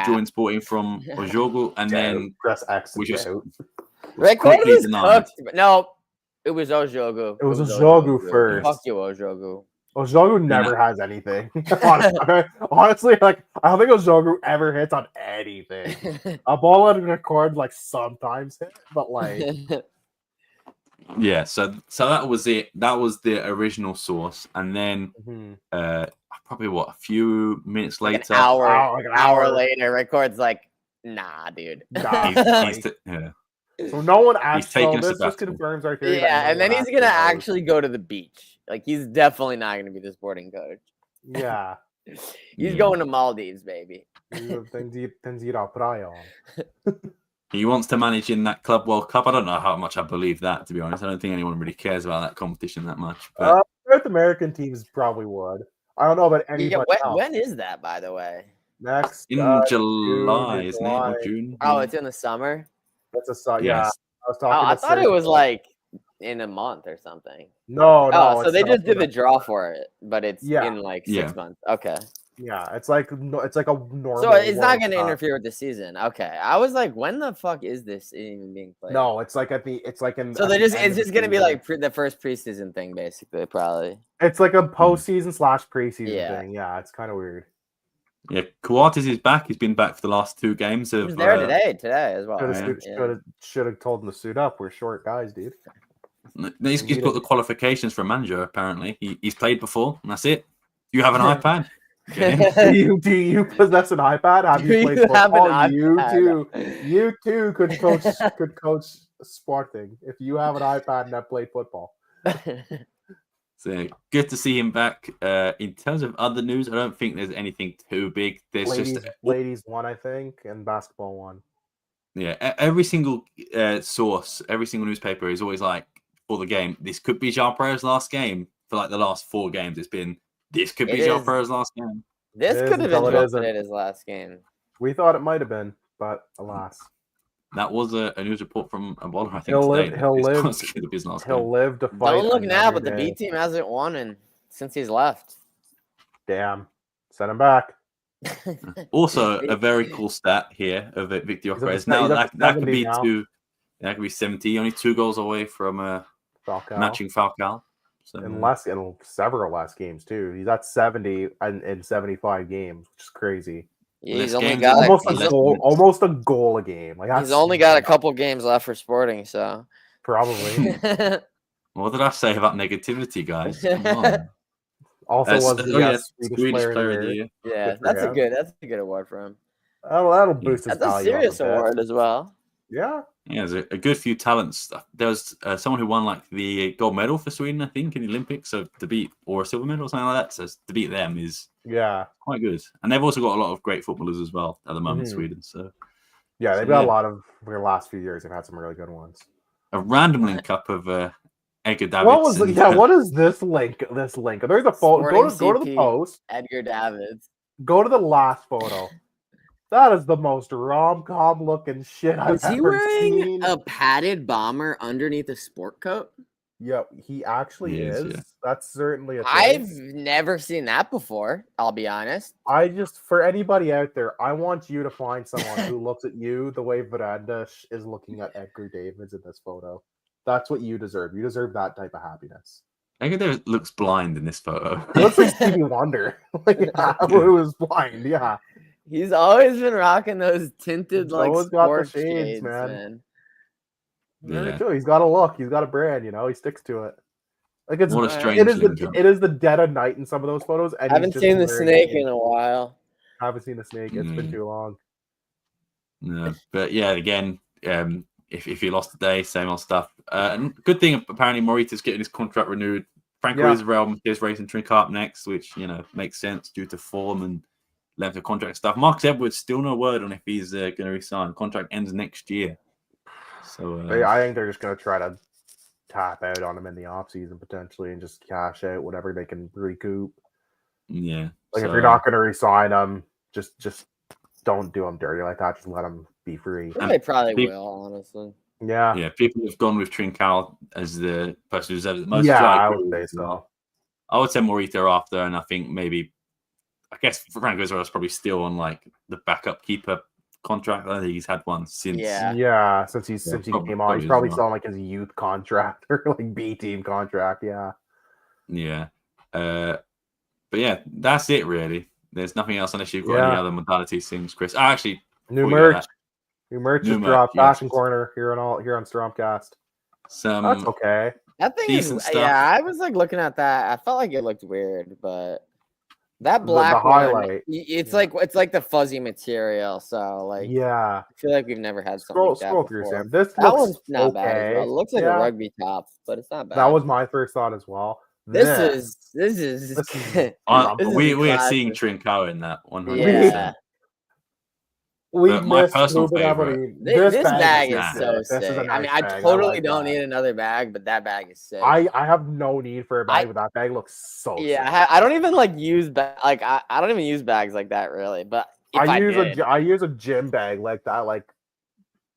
join Sporting from Ojogo, and then press X, which was quickly denied. No, it was Ojogo. It was Ojogo first. Fuck you, Ojogo. Ojogo never has anything. Honestly, like I don't think Ojogo ever hits on anything. A ball out of the cord like sometimes hit, but like yeah. So that was it. That was the original source, and then probably a few minutes later, an hour later, Record's like, nah, dude. So no one asked. So this just confirms our theory. Yeah, and then he's gonna actually go to the beach. Like he's definitely not gonna be the Sporting coach. Yeah, he's going to Maldives, baby. He wants to manage in that Club World Cup. I don't know how much I believe that, to be honest. I don't think anyone really cares about that competition that much. But North American teams probably would. I don't know about anybody else. When is that, by the way? Next in July, isn't it? Or June? Oh, it's in the summer. That's a yeah. I thought it was like in a month or something. No. So they just did the draw for it, but it's in like 6 months. Okay. Yeah, it's like a normal. So it's not going to interfere with the season. Okay, I was like, when the fuck is this even being played? No, it's like in. So it's just going to be like the first preseason thing, basically, probably. It's like a postseason / preseason thing. Yeah, it's kind of weird. Yeah, Coates is back. He's been back for the last 2 games. He was there today as well. Should have told him to suit up. We're short guys, dude. He's got the qualifications for a manager. Apparently, he's played before, and that's it. Do you have an iPad? Do you possess an iPad? Have you played football? You too could coach Sporting if you have an iPad and have played football. So good to see him back. In terms of other news, I don't think there's anything too big. There's ladies one, I think, and basketball one. Yeah, every single source, every single newspaper is always like, for the game, this could be João Pereira's last game. For like the last 4 games, it's been this could be João Pereira's last game. This could have been João Pereira's last game. We thought it might have been, but alas. That was a news report from Ebola, I think. He'll live to fight. Don't look now, but the B team hasn't won since he's left. Damn. Send him back. Also, a very cool stat here of Victor He's up Gyökeres. to- Now he's up to that could 70 be now. that could be 70. Only 2 goals away from Falcao. matching Falcao. So, in several less games too. He's at 70 in 75 games, which is crazy. Yeah, he's less only games, got Almost a goal a game. Like he's only got a couple games left for Sporting, so probably. what did I say about negativity, guys? Come on. Also was the Swedish Player of the Year. Yeah, Good for that's a good award for him. That'll boost his That's a value serious up a bit. award as well. Yeah. Yeah, there's a good few talents. There was someone who won like the gold medal for Sweden, I think, in the Olympics. So to beat, or a silver medal or something like that. So to beat them is quite good. And they've also got a lot of great footballers as well at the moment, Sweden. So yeah, they've got a lot of their last few years. They've had some really good ones. A random link up of Edgar Davids. What is this link? There's a photo. Go to the post. Edgar Davids. Go to the last photo. That is the most rom-com looking shit I've ever seen. Was he wearing a padded bomber underneath a sport coat? Yep, he actually is. Yeah. That's certainly a thing. I've never seen that before, I'll be honest. For anybody out there, I want you to find someone who looks at you the way Veranda is looking at Edgar Davids in this photo. That's what you deserve. You deserve that type of happiness. Edgar Davids looks blind in this photo. He looks like Stevie Wonder. Who was blind, yeah. He's always been rocking those tinted always sports got the shades, man. Very cool. He's got a look. He's got a brand. He sticks to it. Like it's what a strange it is the dead of night in some of those photos. And I haven't seen the snake in a while. Haven't seen the snake. It's been too long. No, but yeah, again, if you lost today, same old stuff. Good thing apparently Morita's getting his contract renewed. Frank Roosevelt is racing Trincart next, which makes sense due to form and length of contract stuff. Marcus Edwards still no word on if he's going to resign. Contract ends next year. So I think they're just going to try to tap out on him in the offseason potentially and just cash out whatever they can recoup. Yeah. Like if you're not going to resign him, just don't do him dirty like that. Just let him be free. They probably will, honestly. Yeah. Yeah. People have gone with Trincao as the person who's the most. Yeah, I would say so. I would say Morita after, and I think maybe. I guess Frank Roosevelt is probably still on like the backup keeper contract. I think he's had one since. Yeah, since he came on, he's probably still on like his youth contract or like B team contract. Yeah. Yeah, but yeah, that's it really. There's nothing else unless you've got any other modalities things, Chris. Actually, new merch just dropped. Fashion Corner here on Strompcast. That's okay. That thing is stuff. Yeah, I was like looking at that. I felt like it looked weird, but. That black the highlight. It's like the fuzzy material. So like, I feel like we've never had something like that scroll through, before. Sam. That one's not bad as well. It looks like a rugby top, but it's not bad. That was my first thought as well. This is we are seeing Trincao in that 100%. Yeah. My personal favorite. This bag is so sick. I mean, I totally don't need another bag, but that bag is sick. I have no need for a bag, but that bag looks so sick. I don't even use I don't even use bags like that really. But I use a gym bag like that, like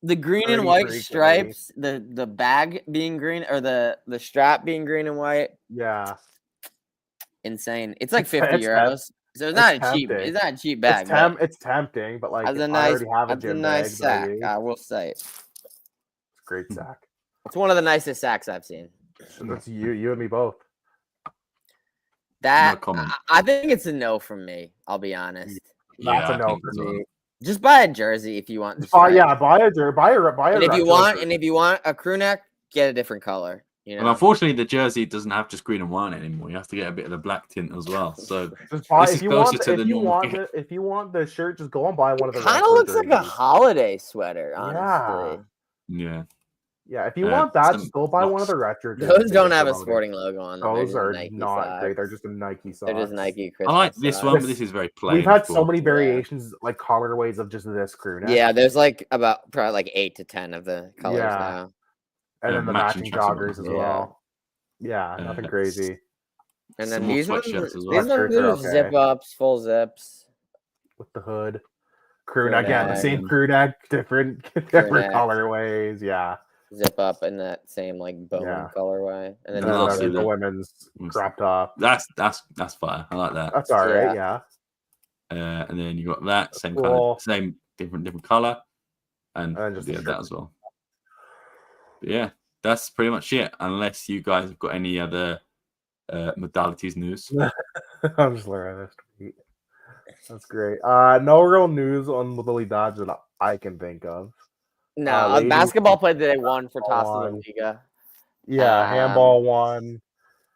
the green and white stripes, the bag being green or the strap being green and white. Yeah, insane. It's like 50 euros. So it's not a cheap bag. It's tempting, but like I already have a gym bag. Sack. I will say it's a great sack. It's one of the nicest sacks I've seen. That's you and me both. That I think it's a no from me. I'll be honest. That's a no for me. Just buy a jersey if you want. Buy a jersey. Buy a. And if you want a crew neck, get a different color. And unfortunately, the jersey doesn't have just green and white anymore. You have to get a bit of the black tint as well. So if you want the shirt, just go and buy one of the. Kind of looks like a holiday sweater, honestly. Yeah. Yeah, if you want that, just go buy one of the retro. Those don't have a Sporting logo on them. Those are not great. They're just a Nike socks. They're just Nike Christmas I like this one, but this is very plain. We've had so many variations, like colorways of just this crew neck. Yeah, there's probably like 8 to 10 of the colors now. And then the matching joggers as well. Yeah, nothing crazy. And then these ones are zip ups, full zips. With the hood. Crew neck, the same crew neck, different colorways, Zip up in that same like bone colorway. And then the women's crop top. That's fire. I like that. That's all right, And then you got that same Cool. same different color, and just that as well. But yeah, that's pretty much it. Unless you guys have got any other modalities news. I'm just learning this tweet. That's great. No real news on Modalidades that I can think of. No, basketball played today, won for Taça won. La Liga. Yeah, handball won.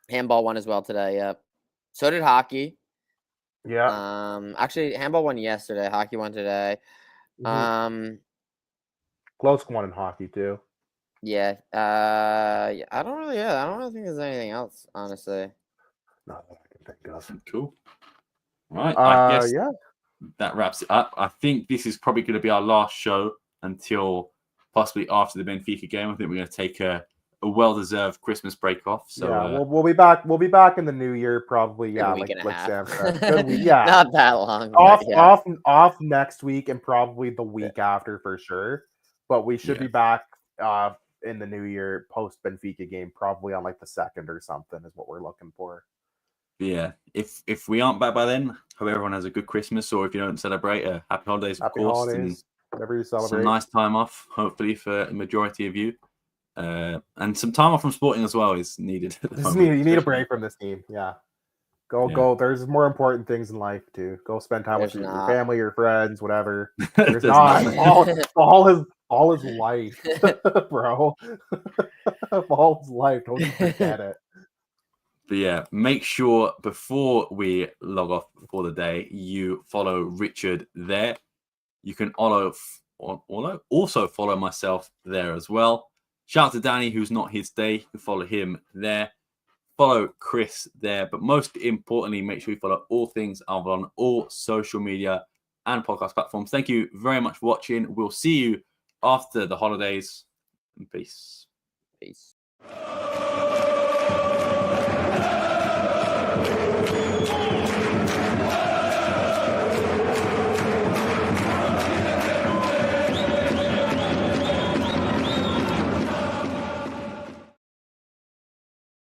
Handball won as well today. Yep. So did hockey. Yeah. Actually, handball won yesterday. Hockey won today. Close one in hockey too. Yeah. I don't really think there's anything else, honestly. Not that I can think of. Cool. All right. I guess that wraps it up. I think this is probably going to be our last show until possibly after the Benfica game. I think we're going to take a well-deserved Christmas break off. So yeah, we'll be back. We'll be back in the new year, probably. Yeah, like Sam said. Good week. Yeah, not that long. Off next week and probably the week after for sure. But we should be back in the new year post Benfica game, probably on like the 2nd or something, is what we're looking for. Yeah, if we aren't back by then, hope everyone has a good Christmas, or if you don't celebrate, happy holidays, of course. Holidays, whatever you celebrate. Some nice time off, hopefully, for a majority of you. And some time off from sporting as well is needed. You need a break from this team. Yeah. Go. There's more important things in life too. Go spend time with your family, your friends, whatever. There's not. All is life, bro. All is life. Don't forget it. But yeah, make sure before we log off for the day, you follow Richard there. You can also follow myself there as well. Shout out to Danny, who's not his day. You can follow him there. Follow Chris there. But most importantly, make sure you follow all things Alvalade on all social media and podcast platforms. Thank you very much for watching. We'll see you after the holidays. Peace. Peace.